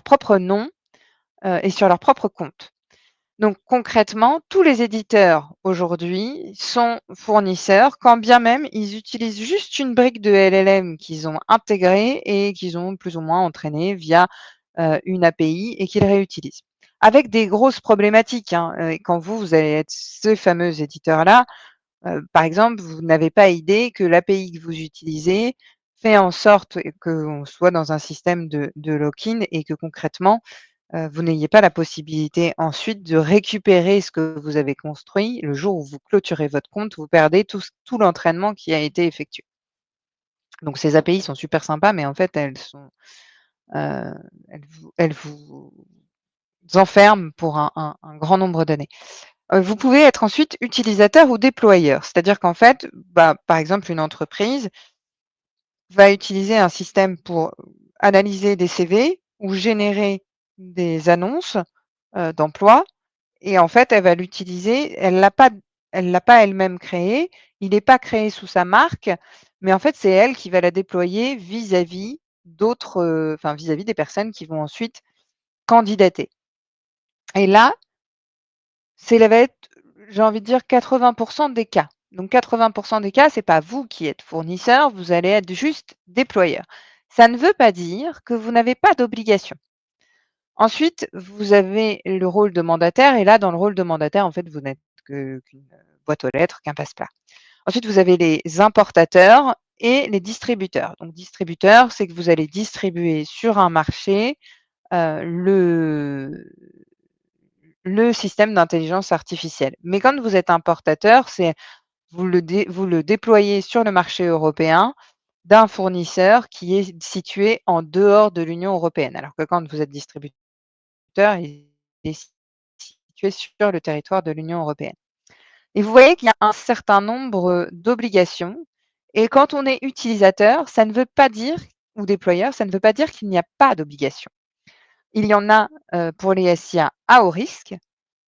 propre nom, et sur leur propre compte. Donc concrètement, tous les éditeurs aujourd'hui sont fournisseurs, quand bien même ils utilisent juste une brique de LLM qu'ils ont intégrée et qu'ils ont plus ou moins entraînée via, une API et qu'ils réutilisent. Avec des grosses problématiques, hein, quand vous allez être ce fameux éditeur-là, par exemple, vous n'avez pas idée que l'API que vous utilisez fait en sorte qu'on soit dans un système de lock-in et que concrètement, vous n'ayez pas la possibilité ensuite de récupérer ce que vous avez construit. Le jour où vous clôturez votre compte, vous perdez tout l'entraînement qui a été effectué. Donc ces API sont super sympas, mais en fait, heu, elles vous enferment pour un grand nombre d'années. Vous pouvez être ensuite utilisateur ou déployeur. C'est-à-dire qu'en fait, par exemple, une entreprise va utiliser un système pour analyser des CV ou générer des annonces, d'emploi et en fait, elle va l'utiliser. Elle l'a pas elle-même créé. Il n'est pas créé sous sa marque, mais en fait, c'est elle qui va la déployer vis-à-vis d'autres, enfin vis-à-vis des personnes qui vont ensuite candidater et là, c'est va être, j'ai envie de dire 80 des cas. Donc 80 des cas, c'est pas vous qui êtes fournisseur, vous allez être juste déployeur. Ça ne veut pas dire que vous n'avez pas d'obligation. Ensuite, vous avez le rôle de mandataire et là, dans le rôle de mandataire, en fait, vous n'êtes qu'une boîte aux lettres, qu'un passe-plat. Ensuite, vous avez les importateurs et les distributeurs. Donc distributeur, c'est que vous allez distribuer sur un marché, le système d'intelligence artificielle. Mais quand vous êtes importateur, c'est vous le déployez sur le marché européen d'un fournisseur qui est situé en dehors de l'Union européenne. Alors que quand vous êtes distributeur, il est situé sur le territoire de l'Union européenne. Et vous voyez qu'il y a un certain nombre d'obligations et quand on est utilisateur, ça ne veut pas dire ou déployeur, ça ne veut pas dire qu'il n'y a pas d'obligations. Il y en a, pour les SIA à haut risque,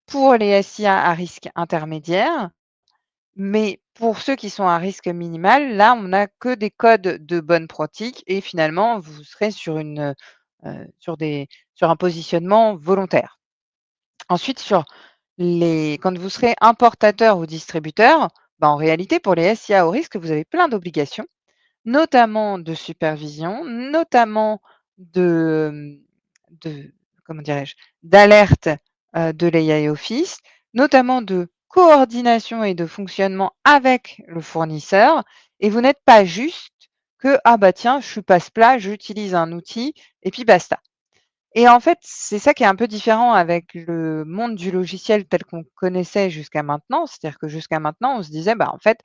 pour les SIA à risque intermédiaire, mais pour ceux qui sont à risque minimal, là, on n'a que des codes de bonne pratique et finalement, vous serez sur un positionnement volontaire. Ensuite, quand vous serez importateur ou distributeur, bah, en réalité, pour les SIA haut risque, vous avez plein d'obligations, notamment de supervision, notamment de comment dirais-je? D'alerte, de l'AI Office, notamment de coordination et de fonctionnement avec le fournisseur et vous n'êtes pas juste que: «Ah bah tiens, je suis passe-plat, j'utilise un outil et puis basta». Et en fait, c'est ça qui est un peu différent avec le monde du logiciel tel qu'on connaissait jusqu'à maintenant. C'est-à-dire que jusqu'à maintenant, on se disait: «Bah, en fait,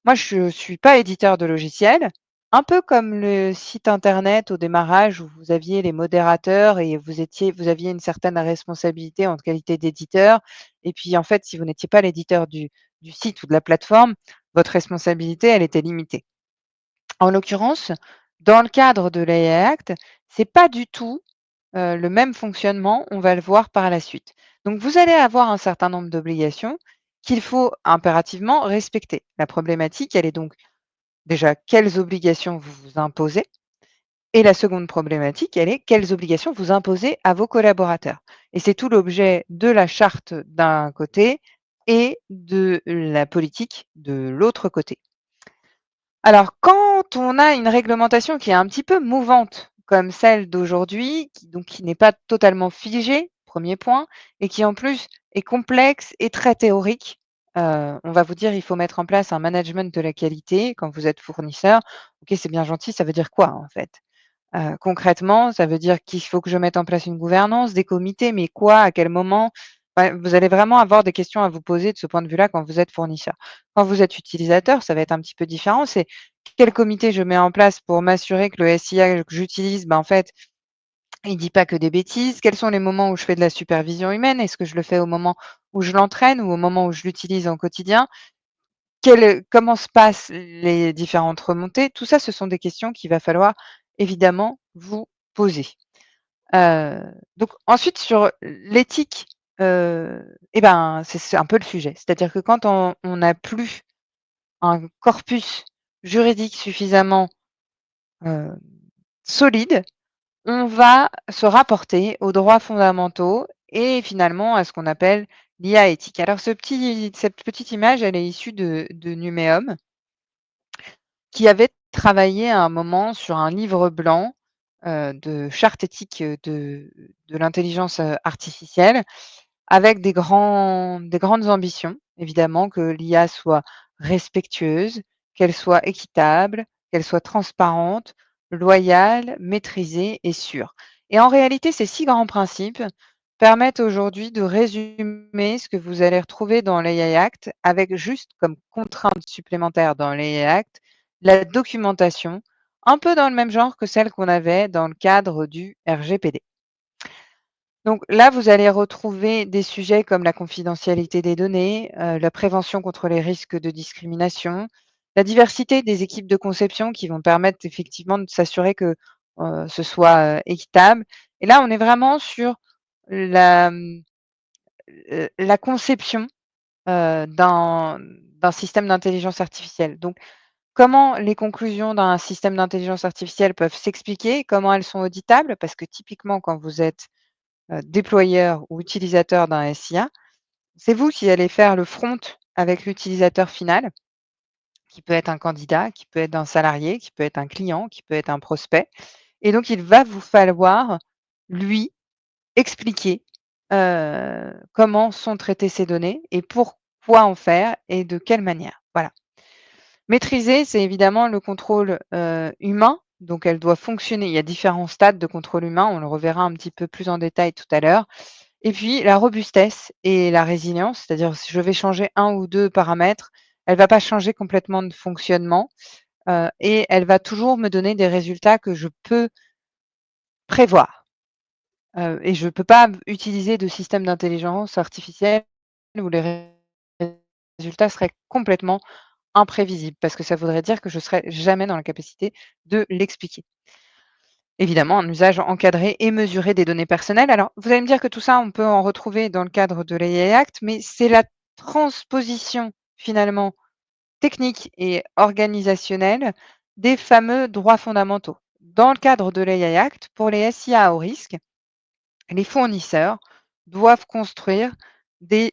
moi, je suis pas éditeur de logiciel». Un peu comme le site internet au démarrage où vous aviez les modérateurs et vous aviez une certaine responsabilité en qualité d'éditeur et puis, en fait, si vous n'étiez pas l'éditeur du site ou de la plateforme, votre responsabilité, elle était limitée. En l'occurrence, dans le cadre de l'AI Act, c'est pas du tout le même fonctionnement, on va le voir par la suite. Donc vous allez avoir un certain nombre d'obligations qu'il faut impérativement respecter. La problématique, elle est donc déjà quelles obligations vous vous imposez et la seconde problématique, elle est quelles obligations vous imposez à vos collaborateurs. Et c'est tout l'objet de la charte d'un côté et de la politique de l'autre côté. Alors, quand on a une réglementation qui est un petit peu mouvante, comme celle d'aujourd'hui, qui n'est pas totalement figée, premier point, et qui en plus est complexe et très théorique, on va vous dire: «Il faut mettre en place un management de la qualité» quand vous êtes fournisseur. OK, c'est bien gentil, ça veut dire quoi en fait? Concrètement, ça veut dire qu'il faut que je mette en place une gouvernance, des comités, mais quoi? À quel moment? Bah, vous allez vraiment avoir des questions à vous poser de ce point de vue-là quand vous êtes fournisseur. Quand vous êtes utilisateur, ça va être un petit peu différent. C'est quel comité je mets en place pour m'assurer que le SIA que j'utilise, bah, en fait, il dit pas que des bêtises? Quels sont les moments où je fais de la supervision humaine? Est-ce que je le fais au moment où je l'entraîne ou au moment où je l'utilise au quotidien? Comment se passent les différentes remontées? Tout ça, ce sont des questions qu'il va falloir évidemment vous poser. Heu, donc ensuite sur l'éthique, et ben, c'est un peu le sujet. C'est-à-dire que quand on n'a plus un corpus juridique suffisamment, heu, solide, on va se rapporter aux droits fondamentaux et finalement à ce qu'on appelle l'IA éthique. Alors cette petite image, elle est issue de Numéum qui avait travaillé à un moment sur un livre blanc, de charte éthique, de l'intelligence, artificielle avec des grandes ambitions, évidemment, que l'IA soit respectueuse, qu'elle soit équitable, qu'elle soit transparente, loyale, maîtrisée et sûre. Et en réalité, ces 6 grands principes permettent aujourd'hui de résumer ce que vous allez retrouver dans l'AI Act avec juste comme contrainte supplémentaire dans l'AI Act, la documentation, un peu dans le même genre que celle qu'on avait dans le cadre du RGPD. Donc là, vous allez retrouver des sujets comme la confidentialité des données, la prévention contre les risques de discrimination, la diversité des équipes de conception qui vont permettre effectivement de s'assurer qu'on ce soit, équitable. Et là, on est vraiment sur la, la conception, d'un système d'intelligence artificielle. Donc comment les conclusions d'un système d'intelligence artificielle peuvent s'expliquer? Comment elles sont auditables? Parce que typiquement, quand vous êtes, déployeur ou utilisateur d'un SIA, c'est vous qui allez faire le front avec l'utilisateur final, qui peut être un candidat, qui peut être un salarié, qui peut être un client, qui peut être un prospect. Et donc il va vous falloir, lui, expliquer, comment sont traitées ces données et pourquoi en faire et de quelle manière. Voilà. Maîtriser, c'est évidemment le contrôle, humain, donc elle doit fonctionner. Il y a différents stades de contrôle humain, on le reverra un petit peu plus en détail tout à l'heure. Et puis la robustesse et la résilience, c'est-à-dire si je vais changer un ou 2 paramètres, elle va pas changer complètement de fonctionnement, et elle va toujours me donner des résultats que je peux prévoir. Et je peux pas utiliser de système d'intelligence artificielle où les résultats seraient complètement imprévisibles, parce que ça voudrait dire que je serais jamais dans la capacité de l'expliquer. Évidemment, un usage encadré et mesuré des données personnelles. Alors, vous allez me dire que tout ça, on peut en retrouver dans le cadre de l'AI Act, mais c'est la transposition finalement technique et organisationnelle des fameux droits fondamentaux. Dans le cadre de l'AI Act, pour les SIA à haut risque, les fournisseurs doivent construire des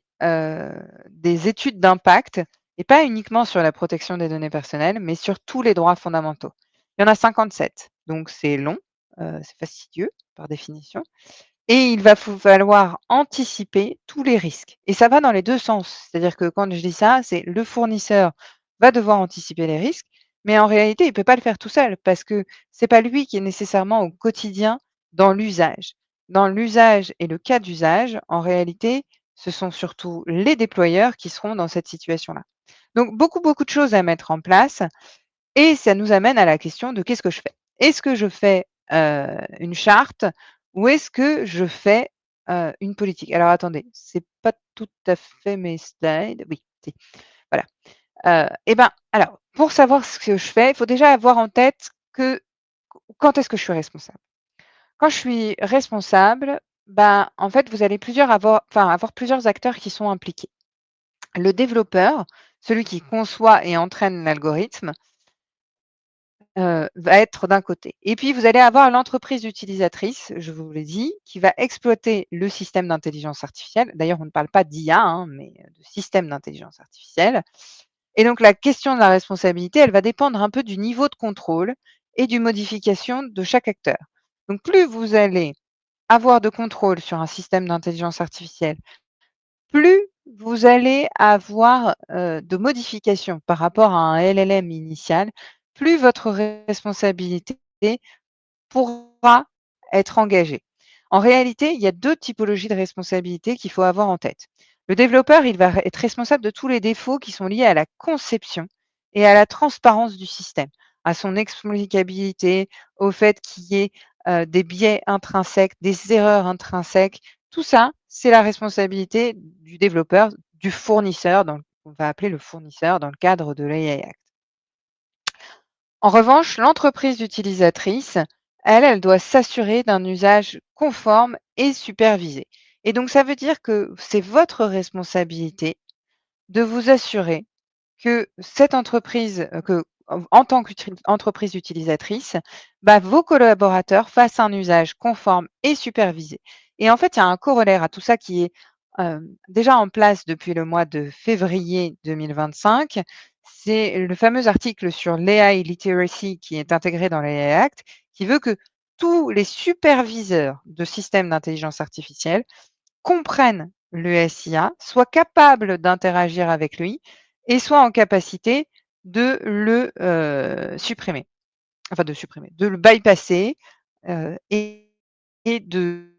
études d'impact et pas uniquement sur la protection des données personnelles, mais sur tous les droits fondamentaux. Il y en a 57, donc c'est long, c'est fastidieux par définition. Et il va falloir anticiper tous les risques. Et ça va dans les 2 sens. C'est-à-dire que quand je dis ça, c'est le fournisseur va devoir anticiper les risques, mais en réalité, il ne peut pas le faire tout seul parce que c'est pas lui qui est nécessairement au quotidien dans l'usage. Dans l'usage et le cas d'usage, en réalité, ce sont surtout les déployeurs qui seront dans cette situation-là. Donc beaucoup, beaucoup de choses à mettre en place et ça nous amène à la question de qu'est-ce que je fais? Est-ce que je fais, une charte ou est-ce que je fais, une politique? Alors attendez, c'est pas tout à fait mes slides. Oui, si, voilà. Et ben, alors pour savoir ce que je fais, il faut déjà avoir en tête que quand est-ce que je suis responsable? Quand je suis responsable, ben, en fait, vous allez avoir plusieurs acteurs qui sont impliqués. Le développeur, celui qui conçoit et entraîne l'algorithme, va être d'un côté. Et puis vous allez avoir l'entreprise utilisatrice, je vous l'ai dit, qui va exploiter le système d'intelligence artificielle. D'ailleurs, on ne parle pas d'IA, hein, mais de système d'intelligence artificielle. Et donc la question de la responsabilité, elle va dépendre un peu du niveau de contrôle et du modification de chaque acteur. Donc plus vous allez avoir de contrôle sur un système d'intelligence artificielle, plus vous allez avoir, de modifications par rapport à un LLM initial, plus votre responsabilité pourra être engagée. En réalité, il y a 2 typologies de responsabilités qu'il faut avoir en tête. Le développeur, il va être responsable de tous les défauts qui sont liés à la conception et à la transparence du système, à son explicabilité, au fait qu'il y ait, des biais intrinsèques, des erreurs intrinsèques. Tout ça, c'est la responsabilité du développeur, du fournisseur, donc on va appeler le fournisseur dans le cadre de l'AI Act. En revanche, l'entreprise utilisatrice, elle, elle doit s'assurer d'un usage conforme et supervisé. Et donc, ça veut dire que c'est votre responsabilité de vous assurer que cette entreprise, en tant qu'entreprise utilisatrice, bah, vos collaborateurs fassent un usage conforme et supervisé. Et en fait, il y a un corollaire à tout ça qui est déjà en place depuis le mois de février 2025. C'est le fameux article sur l'AI literacy qui est intégré dans l'AI Act, qui veut que tous les superviseurs de systèmes d'intelligence artificielle comprennent le SIA, soient capables d'interagir avec lui et soient en capacité de le, supprimer, enfin de le bypasser, et de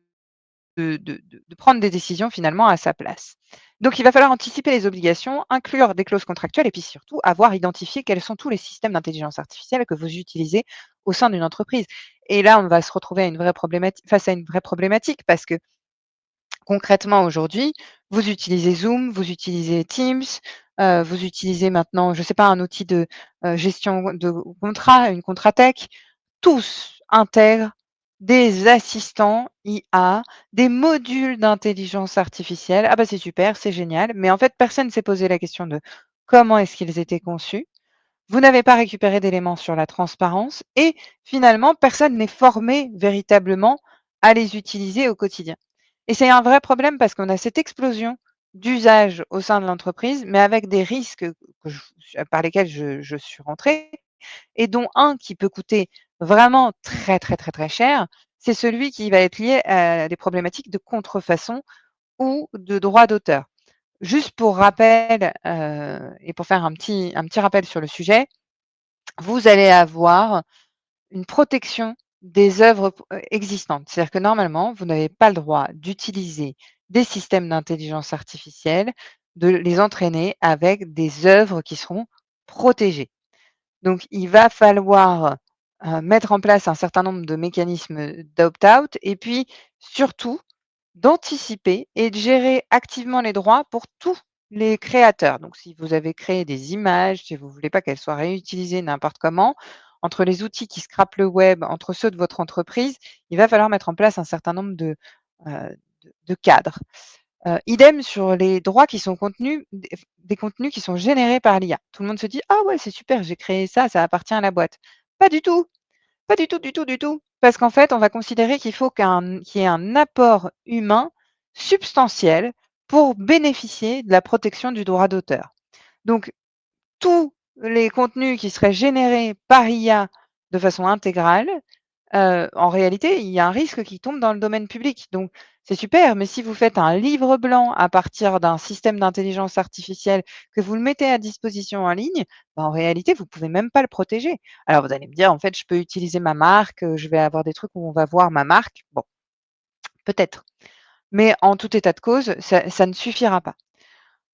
prendre des décisions finalement à sa place. Donc il va falloir anticiper les obligations, inclure des clauses contractuelles et puis surtout avoir identifié quels sont tous les systèmes d'intelligence artificielle que vous utilisez au sein d'une entreprise. Et là, on va se retrouver face à une vraie problématique parce que concrètement, aujourd'hui, vous utilisez Zoom, vous utilisez Teams, vous utilisez maintenant, je ne sais pas, un outil de, gestion de contrat, une Contratech. Tous, intègrent des assistants IA, des modules d'intelligence artificielle. Ah bah, c'est super, c'est génial, mais en fait, personne ne s'est posé la question de comment est-ce qu'ils étaient conçus. Vous n'avez pas récupéré d'éléments sur la transparence et finalement, personne n'est formé véritablement à les utiliser au quotidien. Et c'est un vrai problème parce qu'on a cette explosion d'usage au sein de l'entreprise, mais avec des risques par lesquels je suis rentrée et dont un qui peut coûter vraiment très, très, très, très cher, c'est celui qui va être lié à des problématiques de contrefaçon ou de droit d'auteur. Juste pour rappel, et pour faire un petit rappel sur le sujet, vous allez avoir une protection des œuvres existantes. C'est-à-dire que normalement, vous n'avez pas le droit d'utiliser des systèmes d'intelligence artificielle, de les entraîner avec des œuvres qui seront protégées. Donc il va falloir, mettre en place un certain nombre de mécanismes d'opt-out et puis surtout d'anticiper et de gérer activement les droits pour tous les créateurs. Donc si vous avez créé des images, si vous ne voulez pas qu'elles soient réutilisées n'importe comment, entre les outils qui scrapent le web, entre ceux de votre entreprise, il va falloir mettre en place un certain nombre de cadres. Idem sur les droits qui sont contenus des contenus qui sont générés par l'IA. Tout le monde se dit: «Ah ouais, c'est super, j'ai créé ça appartient à la boîte». Pas du tout, pas du tout, du tout, du tout. Parce qu'en fait, on va considérer qu'il y ait un apport humain substantiel pour bénéficier de la protection du droit d'auteur. Donc tous les contenus qui seraient générés par IA de façon intégrale, en réalité, il y a un risque qui tombe dans le domaine public. Donc c'est super, mais si vous faites un livre blanc à partir d'un système d'intelligence artificielle, que vous le mettez à disposition en ligne, bah, en réalité, vous pouvez même pas le protéger. Alors vous allez me dire: «En fait, je peux utiliser ma marque, je vais avoir des trucs où on va voir ma marque». Bon, peut-être, mais en tout état de cause, ça ne suffira pas,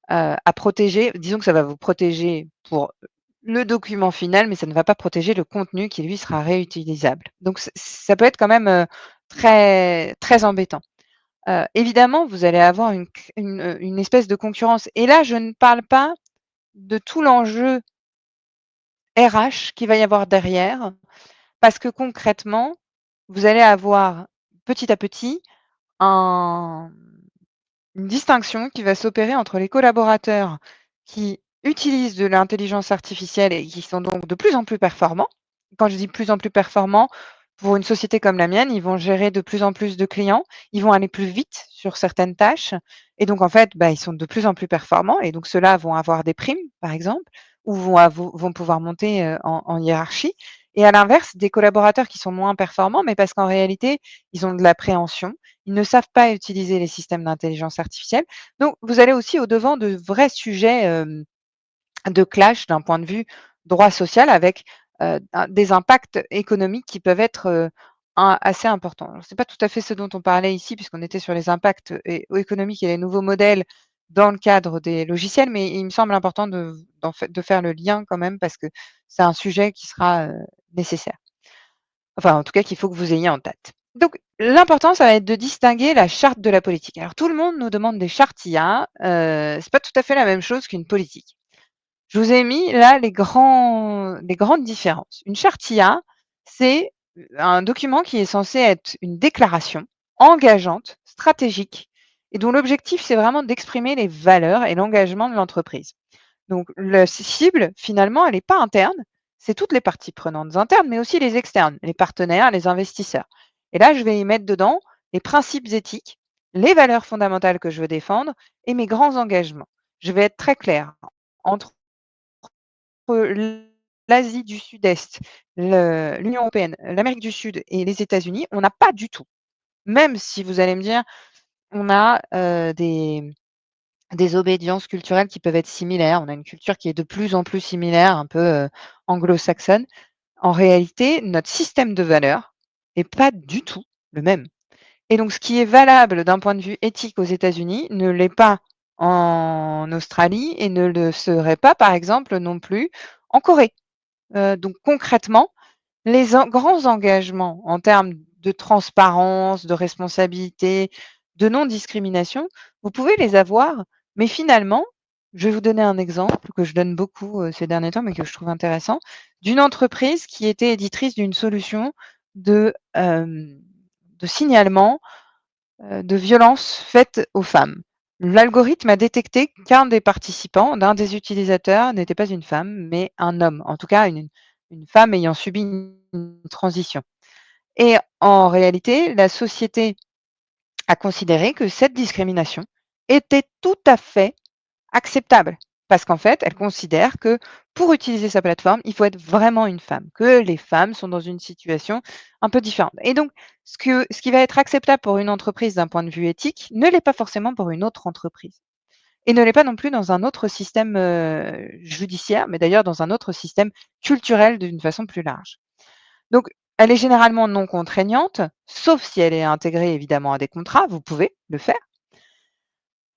à protéger. Disons que ça va vous protéger pour le document final, mais ça ne va pas protéger le contenu qui, lui, sera réutilisable. Donc ça peut être quand même, très très embêtant. Évidemment, vous allez avoir une espèce de concurrence et là, je ne parle pas de tout l'enjeu RH qu'il va y avoir derrière, parce que concrètement, vous allez avoir petit à petit un une distinction qui va s'opérer entre les collaborateurs qui utilisent de l'intelligence artificielle et qui sont donc de plus en plus performants. Quand je dis plus en plus performants, pour une société comme la mienne, ils vont gérer de plus en plus de clients, ils vont aller plus vite sur certaines tâches et donc en fait, bah, ils sont de plus en plus performants et donc ceux-là vont avoir des primes, par exemple, ou vont pouvoir monter, en hiérarchie et à l'inverse, des collaborateurs qui sont moins performants, mais parce qu'en réalité, ils ont de l'appréhension, ils ne savent pas utiliser les systèmes d'intelligence artificielle. Donc vous allez aussi au-devant de vrais sujets, de clash d'un point de vue droit social avec, des impacts économiques qui peuvent être, assez importants. Alors c'est pas tout à fait ce dont on parlait ici puisqu'on était sur les impacts économiques et les nouveaux modèles dans le cadre des logiciels, mais il me semble important de faire le lien quand même parce que c'est un sujet qui sera, nécessaire. Enfin, en tout cas, qu'il faut que vous ayez en tête. Donc, l'important, ça va être de distinguer la charte de la politique. Alors, tout le monde nous demande des chartes IA, c'est pas tout à fait la même chose qu'une politique. Je vous ai mis là les grandes différences. Une charte IA, c'est un document qui est censé être une déclaration engageante, stratégique et dont l'objectif, c'est vraiment d'exprimer les valeurs et l'engagement de l'entreprise. Donc la cible, finalement, elle n'est pas interne, c'est toutes les parties prenantes internes, mais aussi les externes, les partenaires, les investisseurs. Et là, je vais y mettre dedans les principes éthiques, les valeurs fondamentales que je veux défendre et mes grands engagements. Je vais être très claire. Entre l'Asie du Sud-Est, l'Union européenne, l'Amérique du Sud et les États-Unis, on n'a pas du tout. Même si vous allez me dire, on a des obédiences culturelles qui peuvent être similaires. On a une culture qui est de plus en plus similaire, un peu, anglo-saxonne. En réalité, notre système de valeurs est pas du tout le même et donc ce qui est valable d'un point de vue éthique aux États-Unis ne l'est pas en Australie et ne le serait pas, par exemple, non plus en Corée. Donc concrètement, les grands engagements en termes de transparence, de responsabilité, de non-discrimination, vous pouvez les avoir, mais finalement, je vais vous donner un exemple que je donne beaucoup ces derniers temps, mais que je trouve intéressant, d'une entreprise qui était éditrice d'une solution de signalements de violences faites aux femmes. L'algorithme a détecté qu'un des participants, d'un des utilisateurs n'était pas une femme, mais un homme, en tout cas une femme ayant subi une transition. Et en réalité, la société a considéré que cette discrimination était tout à fait acceptable. Parce qu'en fait, elle considère que pour utiliser sa plateforme, il faut être vraiment une femme, que les femmes sont dans une situation un peu différente. Et donc, ce qui va être acceptable pour une entreprise d'un point de vue éthique ne l'est pas forcément pour une autre entreprise. Et ne l'est pas non plus dans un autre système judiciaire, mais d'ailleurs dans un autre système culturel d'une façon plus large. Donc, elle est généralement non contraignante, sauf si elle est intégrée évidemment à des contrats, vous pouvez le faire.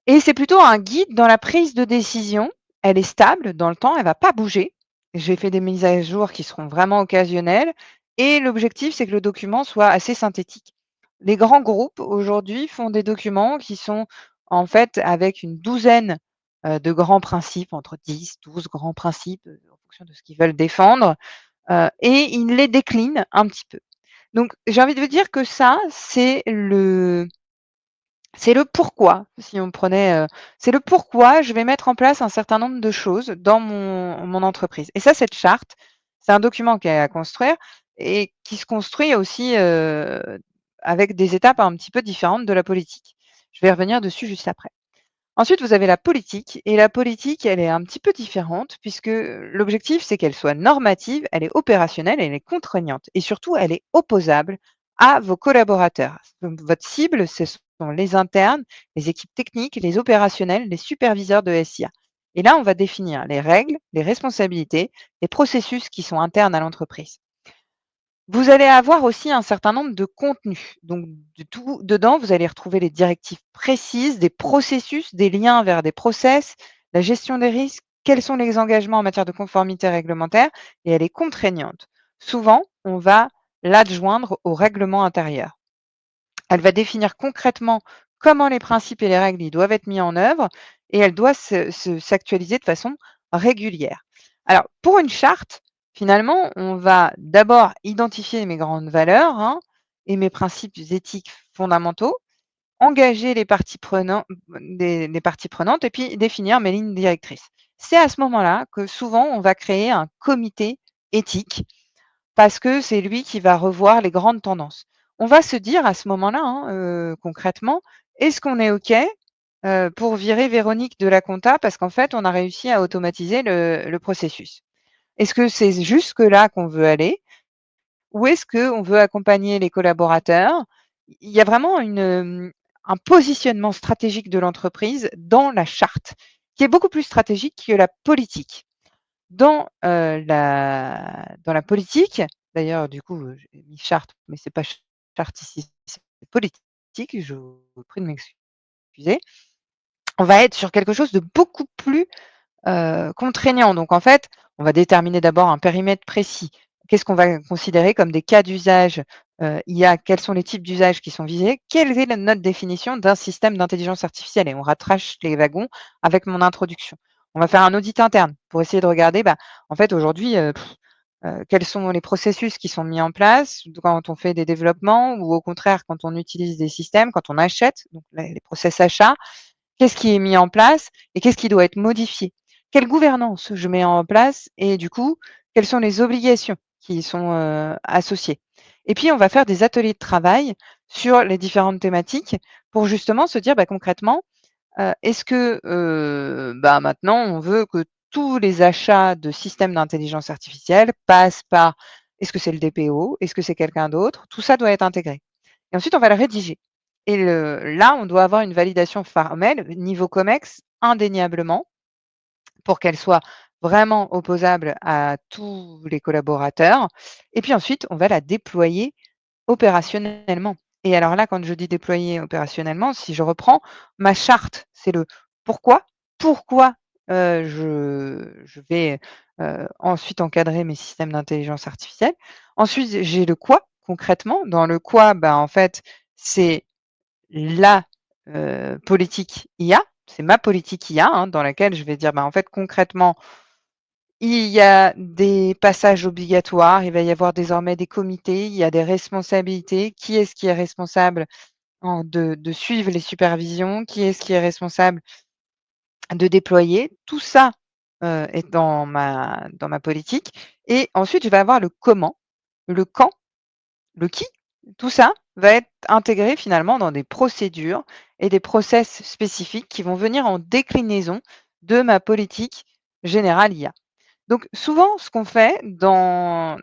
Et c'est plutôt un guide dans la prise de décision. Elle est stable dans le temps, elle va pas bouger. J'ai fait des mises à jour qui seront vraiment occasionnelles et l'objectif, c'est que le document soit assez synthétique. Les grands groupes aujourd'hui font des documents qui sont en fait avec une douzaine de grands principes, entre 10, 12 grands principes en fonction de ce qu'ils veulent défendre et ils les déclinent un petit peu. Donc j'ai envie de vous dire que ça, c'est le pourquoi, si on prenait, c'est le pourquoi je vais mettre en place un certain nombre de choses dans mon entreprise et ça, cette charte, c'est un document qui est à construire et qui se construit aussi, avec des étapes un petit peu différentes de la politique. Je vais revenir dessus juste après. Ensuite, vous avez la politique et la politique, elle est un petit peu différente puisque l'objectif, c'est qu'elle soit normative, elle est opérationnelle, elle est contraignante et surtout, elle est opposable à vos collaborateurs. Donc votre cible, ce sont les internes, les équipes techniques, les opérationnels, les superviseurs de SIA. Et là, on va définir les règles, les responsabilités, les processus qui sont internes à l'entreprise. Vous allez avoir aussi un certain nombre de contenus. Donc, tout dedans, vous allez retrouver les directives précises, des processus, des liens vers des process, la gestion des risques, quels sont les engagements en matière de conformité réglementaire, et elle est contraignante. Souvent, on va l'adjoindre au règlement intérieur. Elle va définir concrètement comment les principes et les règles ils doivent être mis en œuvre et elle doit s'actualiser de façon régulière. Alors, pour une charte, finalement, on va d'abord identifier mes grandes valeurs et mes principes éthiques fondamentaux, engager les parties prenantes et puis définir mes lignes directrices. C'est à ce moment-là que souvent on va créer un comité éthique parce que c'est lui qui va revoir les grandes tendances. On va se dire à ce moment-là, concrètement, est-ce qu'on est OK, pour virer Véronique de la compta parce qu'en fait, on a réussi à automatiser le processus? Est-ce que c'est jusque-là qu'on veut aller? Ou est-ce qu'on veut accompagner les collaborateurs? Il y a vraiment un positionnement stratégique de l'entreprise dans la charte, qui est beaucoup plus stratégique que la politique. Dans la politique, d'ailleurs, du coup, j'ai mis charte, mais c'est pas charte ici, c'est politique, je vous prie de m'excuser. On va être sur quelque chose de beaucoup plus contraignant. Donc en fait, on va déterminer d'abord un périmètre précis. Qu'est-ce qu'on va considérer comme des cas d'usage IA? Quels sont les types d'usages qui sont visés? Quelle est notre définition d'un système d'intelligence artificielle? Et on rattrache les wagons avec mon introduction. On va faire un audit interne pour essayer de regarder, en fait, aujourd'hui, quels sont les processus qui sont mis en place quand on fait des développements ou au contraire quand on utilise des systèmes, quand on achète, donc les process achats. Qu'est-ce qui est mis en place et qu'est-ce qui doit être modifié? Quelle gouvernance je mets en place et du coup, quelles sont les obligations qui y sont, associées? Et puis on va faire des ateliers de travail sur les différentes thématiques pour justement se dire, concrètement, est-ce que, maintenant on veut que tous les achats de systèmes d'intelligence artificielle passent par est-ce que c'est le DPO? Est-ce que c'est quelqu'un d'autre? Tout ça doit être intégré. Et ensuite, on va le rédiger. Et là, on doit avoir une validation formelle niveau COMEX indéniablement pour qu'elle soit vraiment opposable à tous les collaborateurs. Et puis ensuite, on va la déployer opérationnellement. Et alors là, quand je dis déployer opérationnellement, si je reprends ma charte, c'est le pourquoi. Pourquoi je vais ensuite encadrer mes systèmes d'intelligence artificielle. Ensuite, j'ai le quoi concrètement. Dans le quoi, en fait, c'est la politique IA, c'est ma politique IA dans laquelle je vais dire, en fait, concrètement, Il y a des passages obligatoires, il va y avoir désormais des comités, il y a des responsabilités. Qui est-ce qui est responsable de suivre les supervisions? Qui est-ce qui est responsable de déployer? Tout ça, est dans ma politique et ensuite je vais avoir le comment, le quand, le qui. Tout ça va être intégré finalement dans des procédures et des process spécifiques qui vont venir en déclinaison de ma politique générale IA. Donc souvent, ce qu'on fait dans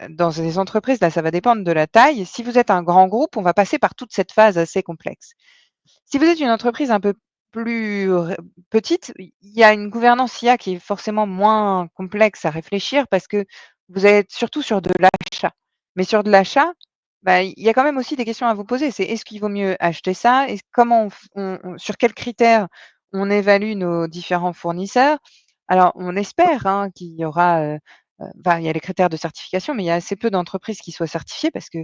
les entreprises, là, ça va dépendre de la taille. Si vous êtes un grand groupe, on va passer par toute cette phase assez complexe. Si vous êtes une entreprise un peu plus petite, il y a une gouvernance IA qui est forcément moins complexe à réfléchir parce que vous êtes surtout sur de l'achat. Mais sur de l'achat, bah, il y a quand même aussi des questions à vous poser. C'est est-ce qu'il vaut mieux acheter ça? Et comment sur quels critères on évalue nos différents fournisseurs? Alors, on espère hein, qu'il y aura, il y a les critères de certification, mais il y a assez peu d'entreprises qui soient certifiées parce que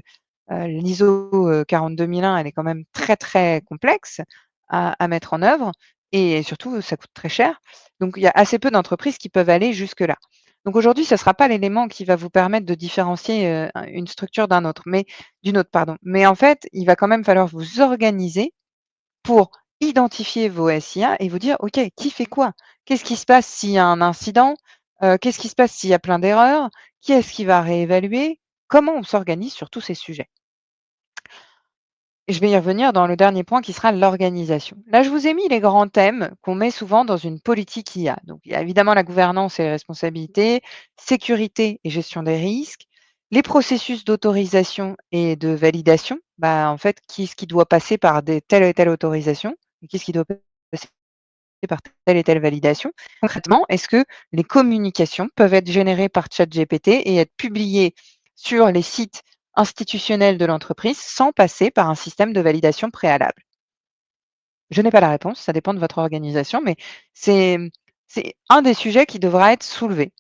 l'ISO 42001, elle est quand même très, très complexe à mettre en œuvre et surtout, ça coûte très cher. Donc il y a assez peu d'entreprises qui peuvent aller jusque-là. Donc aujourd'hui, ça ne sera pas l'élément qui va vous permettre de différencier, une structure d'une autre, pardon. Mais en fait, il va quand même falloir vous organiser pour identifier vos SIA et vous dire: «OK, qui fait quoi? Qu'est-ce qui se passe s'il y a un incident? Qu'est-ce qui se passe s'il y a plein d'erreurs? Qui est-ce qui va réévaluer?» Comment on s'organise sur tous ces sujets? Je vais y revenir dans le dernier point qui sera l'organisation. Là, je vous ai mis les grands thèmes qu'on met souvent dans une politique IA. Donc, il y a évidemment la gouvernance et les responsabilités, sécurité et gestion des risques, les processus d'autorisation et de validation. Bah, en fait, qui est-ce qui doit passer par telle et telle autorisation et qui est-ce qui doit passer par telle et telle validation. Concrètement, est-ce que les communications peuvent être générées par ChatGPT et être publiées sur les sites institutionnels de l'entreprise sans passer par un système de validation préalable? Je n'ai pas la réponse, ça dépend de votre organisation, mais c'est, c'est un des sujets qui devra être soulevé.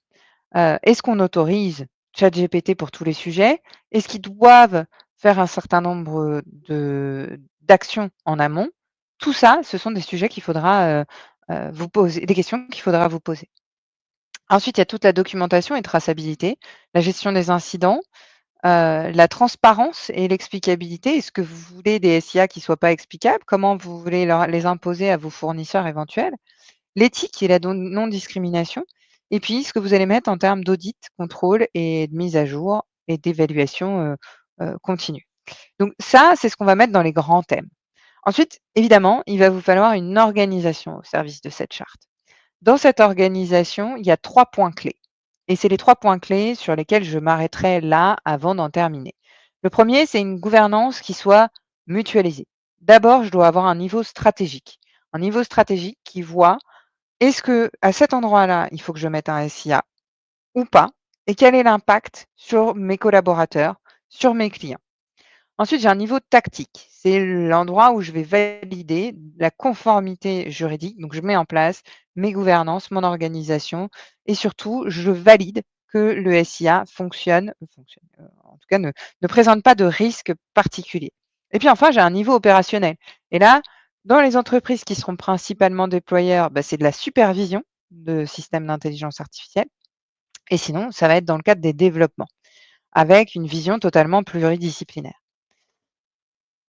Est-ce qu'on autorise ChatGPT pour tous les sujets? Est-ce qu'ils doivent faire un certain nombre d'actions en amont? Tout ça, ce sont des sujets qu'il faudra, vous poser des questions qu'il faudra vous poser. Ensuite, il y a toute la documentation et traçabilité, la gestion des incidents, la transparence et l'explicabilité. Est-ce que vous voulez des SIA qui ne soient pas explicables? Comment vous voulez les imposer à vos fournisseurs éventuels? L'éthique et la non-discrimination et puis ce que vous allez mettre en termes d'audit, contrôle et de mise à jour et d'évaluation, continue. Donc ça, c'est ce qu'on va mettre dans les grands thèmes. Ensuite, évidemment, il va vous falloir une organisation au service de cette charte. Dans cette organisation, il y a 3 points clés et c'est les 3 points clés sur lesquels je m'arrêterai là avant d'en terminer. Le premier, c'est une gouvernance qui soit mutualisée. D'abord, je dois avoir un niveau stratégique. Un niveau stratégique qui voit est-ce que à cet endroit-là, il faut que je mette un SIA ou pas? Et quel est l'impact sur mes collaborateurs, sur mes clients? Ensuite, j'ai un niveau tactique. C'est l'endroit où je vais valider la conformité juridique. Donc, je mets en place mes gouvernances, mon organisation et surtout, je valide que le SIA en tout cas, ne présente pas de risque particulier. Et puis enfin, j'ai un niveau opérationnel. Et là, dans les entreprises qui seront principalement déployeurs, bah, c'est de la supervision de systèmes d'intelligence artificielle. Et sinon, ça va être dans le cadre des développements, avec une vision totalement pluridisciplinaire.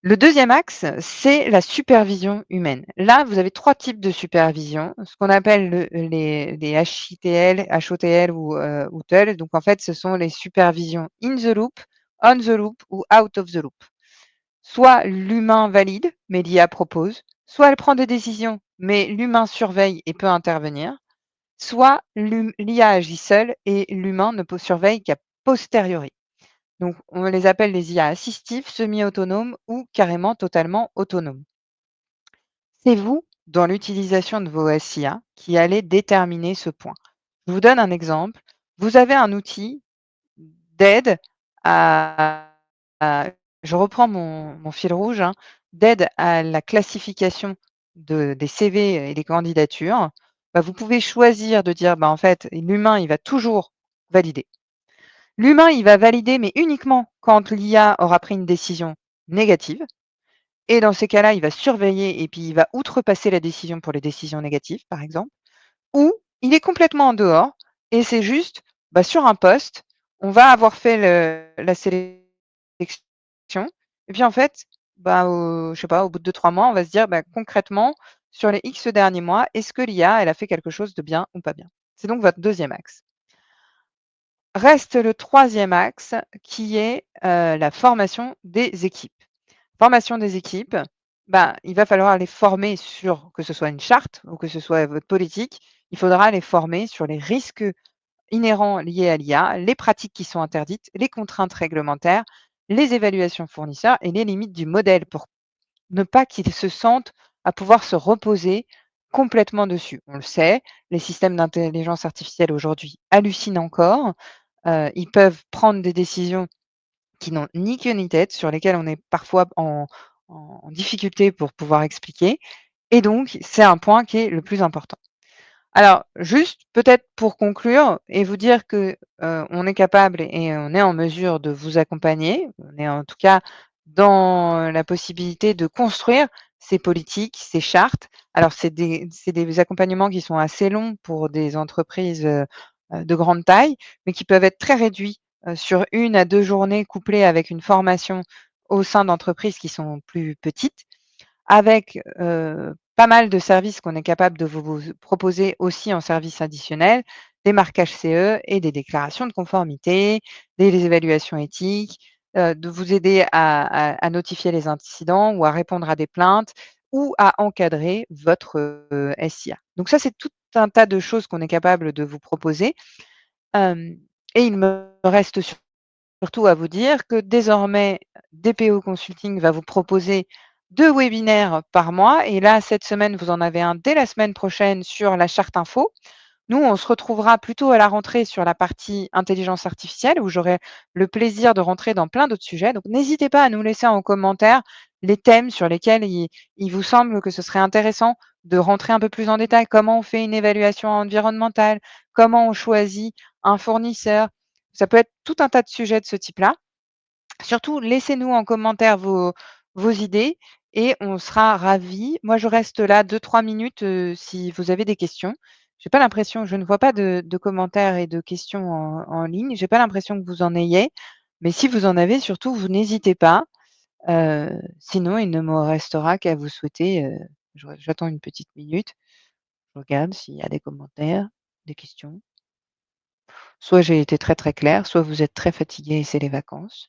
Le deuxième axe, c'est la supervision humaine. Là, vous avez 3 types de supervision, ce qu'on appelle les HITL, HOTL ou TEL. Donc en fait, ce sont les supervisions in the loop, on the loop ou out of the loop. Soit l'humain valide, mais l'IA propose, soit elle prend des décisions, mais l'humain surveille et peut intervenir, soit l'IA agit seule et l'humain ne peut surveille qu'à posteriori. Donc, on les appelle les IA assistifs, semi-autonomes ou carrément totalement autonomes. C'est vous, dans l'utilisation de vos SIA, qui allez déterminer ce point. Je vous donne un exemple. Vous avez un outil d'aide à, je reprends mon fil rouge, hein, d'aide à la classification des CV et des candidatures. Bah, vous pouvez choisir de dire, bah, en fait, l'humain, il va toujours valider. L'humain, il va valider, mais uniquement quand l'IA aura pris une décision négative. Et dans ces cas-là, il va surveiller et puis il va outrepasser la décision pour les décisions négatives, par exemple. Ou il est complètement en dehors et c'est juste, sur un poste, on va avoir fait la sélection et puis en fait, je sais pas, au bout de 2-3 mois, on va se dire, concrètement, sur les X derniers mois, est-ce que l'IA, elle a fait quelque chose de bien ou pas bien? C'est donc votre deuxième axe. Reste le troisième axe qui est, la formation des équipes. Formation des équipes, il va falloir les former sur que ce soit une charte ou que ce soit votre politique, il faudra les former sur les risques inhérents liés à l'IA, les pratiques qui sont interdites, les contraintes réglementaires, les évaluations fournisseurs et les limites du modèle pour ne pas qu'ils se sentent à pouvoir se reposer complètement dessus. On le sait, les systèmes d'intelligence artificielle aujourd'hui hallucinent encore. Ils peuvent prendre des décisions qui n'ont ni queue ni tête, sur lesquelles on est parfois en difficulté pour pouvoir expliquer et donc c'est un point qui est le plus important. Alors juste peut-être pour conclure et vous dire que, on est capable et on est en mesure de vous accompagner. On est en tout cas dans la possibilité de construire ces politiques, ces chartes. Alors c'est des accompagnements qui sont assez longs pour des entreprises, de grande taille, mais qui peuvent être très réduits, sur 1 à 2 journées couplées avec une formation au sein d'entreprises qui sont plus petites avec, pas mal de services qu'on est capable de vous proposer aussi en service additionnel, des marquages CE et des déclarations de conformité, des évaluations éthiques, de vous aider à notifier les incidents ou à répondre à des plaintes ou à encadrer votre, SIA. Donc ça, c'est tout un tas de choses qu'on est capable de vous proposer, hem et il me reste surtout à vous dire que désormais, DPO Consulting va vous proposer 2 webinaires par mois et là, cette semaine, vous en avez un dès la semaine prochaine sur la charte info. Nous, on se retrouvera plutôt à la rentrée sur la partie intelligence artificielle où j'aurai le plaisir de rentrer dans plein d'autres sujets. Donc n'hésitez pas à nous laisser en commentaire les thèmes sur lesquels il vous semble que ce serait intéressant de rentrer un peu plus en détail. Comment on fait une évaluation environnementale? Comment on choisit un fournisseur? Ça peut être tout un tas de sujets de ce type-là. Surtout, laissez-nous en commentaire vos idées et on sera ravis. Moi, je reste là 2-3 minutes, si vous avez des questions. J'ai pas l'impression je ne vois pas de commentaires et de questions en ligne. J'ai pas l'impression que vous en ayez, mais si vous en avez, surtout, vous n'hésitez pas. Sinon, il ne me restera qu'à vous souhaiter, j'attends une petite minute. Je regarde s'il y a des commentaires, des questions. Soit j'ai été très, très claire, soit vous êtes très fatigués et c'est les vacances.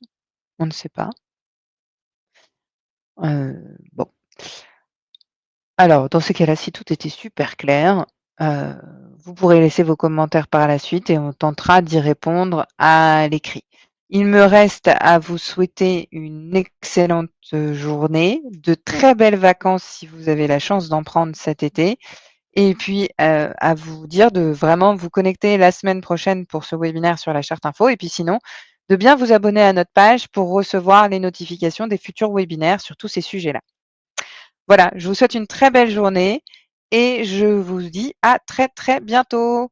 On ne sait pas. Bon. Alors, dans ces cas-là, si tout était super clair, heu, vous pourrez laisser vos commentaires par la suite et on tentera d'y répondre à l'écrit. Il me reste à vous souhaiter une excellente, journée, de très belles vacances si vous avez la chance d'en prendre cet été et puis, à vous dire de vraiment vous connecter la semaine prochaine pour ce webinaire sur la charte info et puis sinon, de bien vous abonner à notre page pour recevoir les notifications des futurs webinaires sur tous ces sujets-là. Voilà, je vous souhaite une très belle journée et je vous dis à très, très bientôt.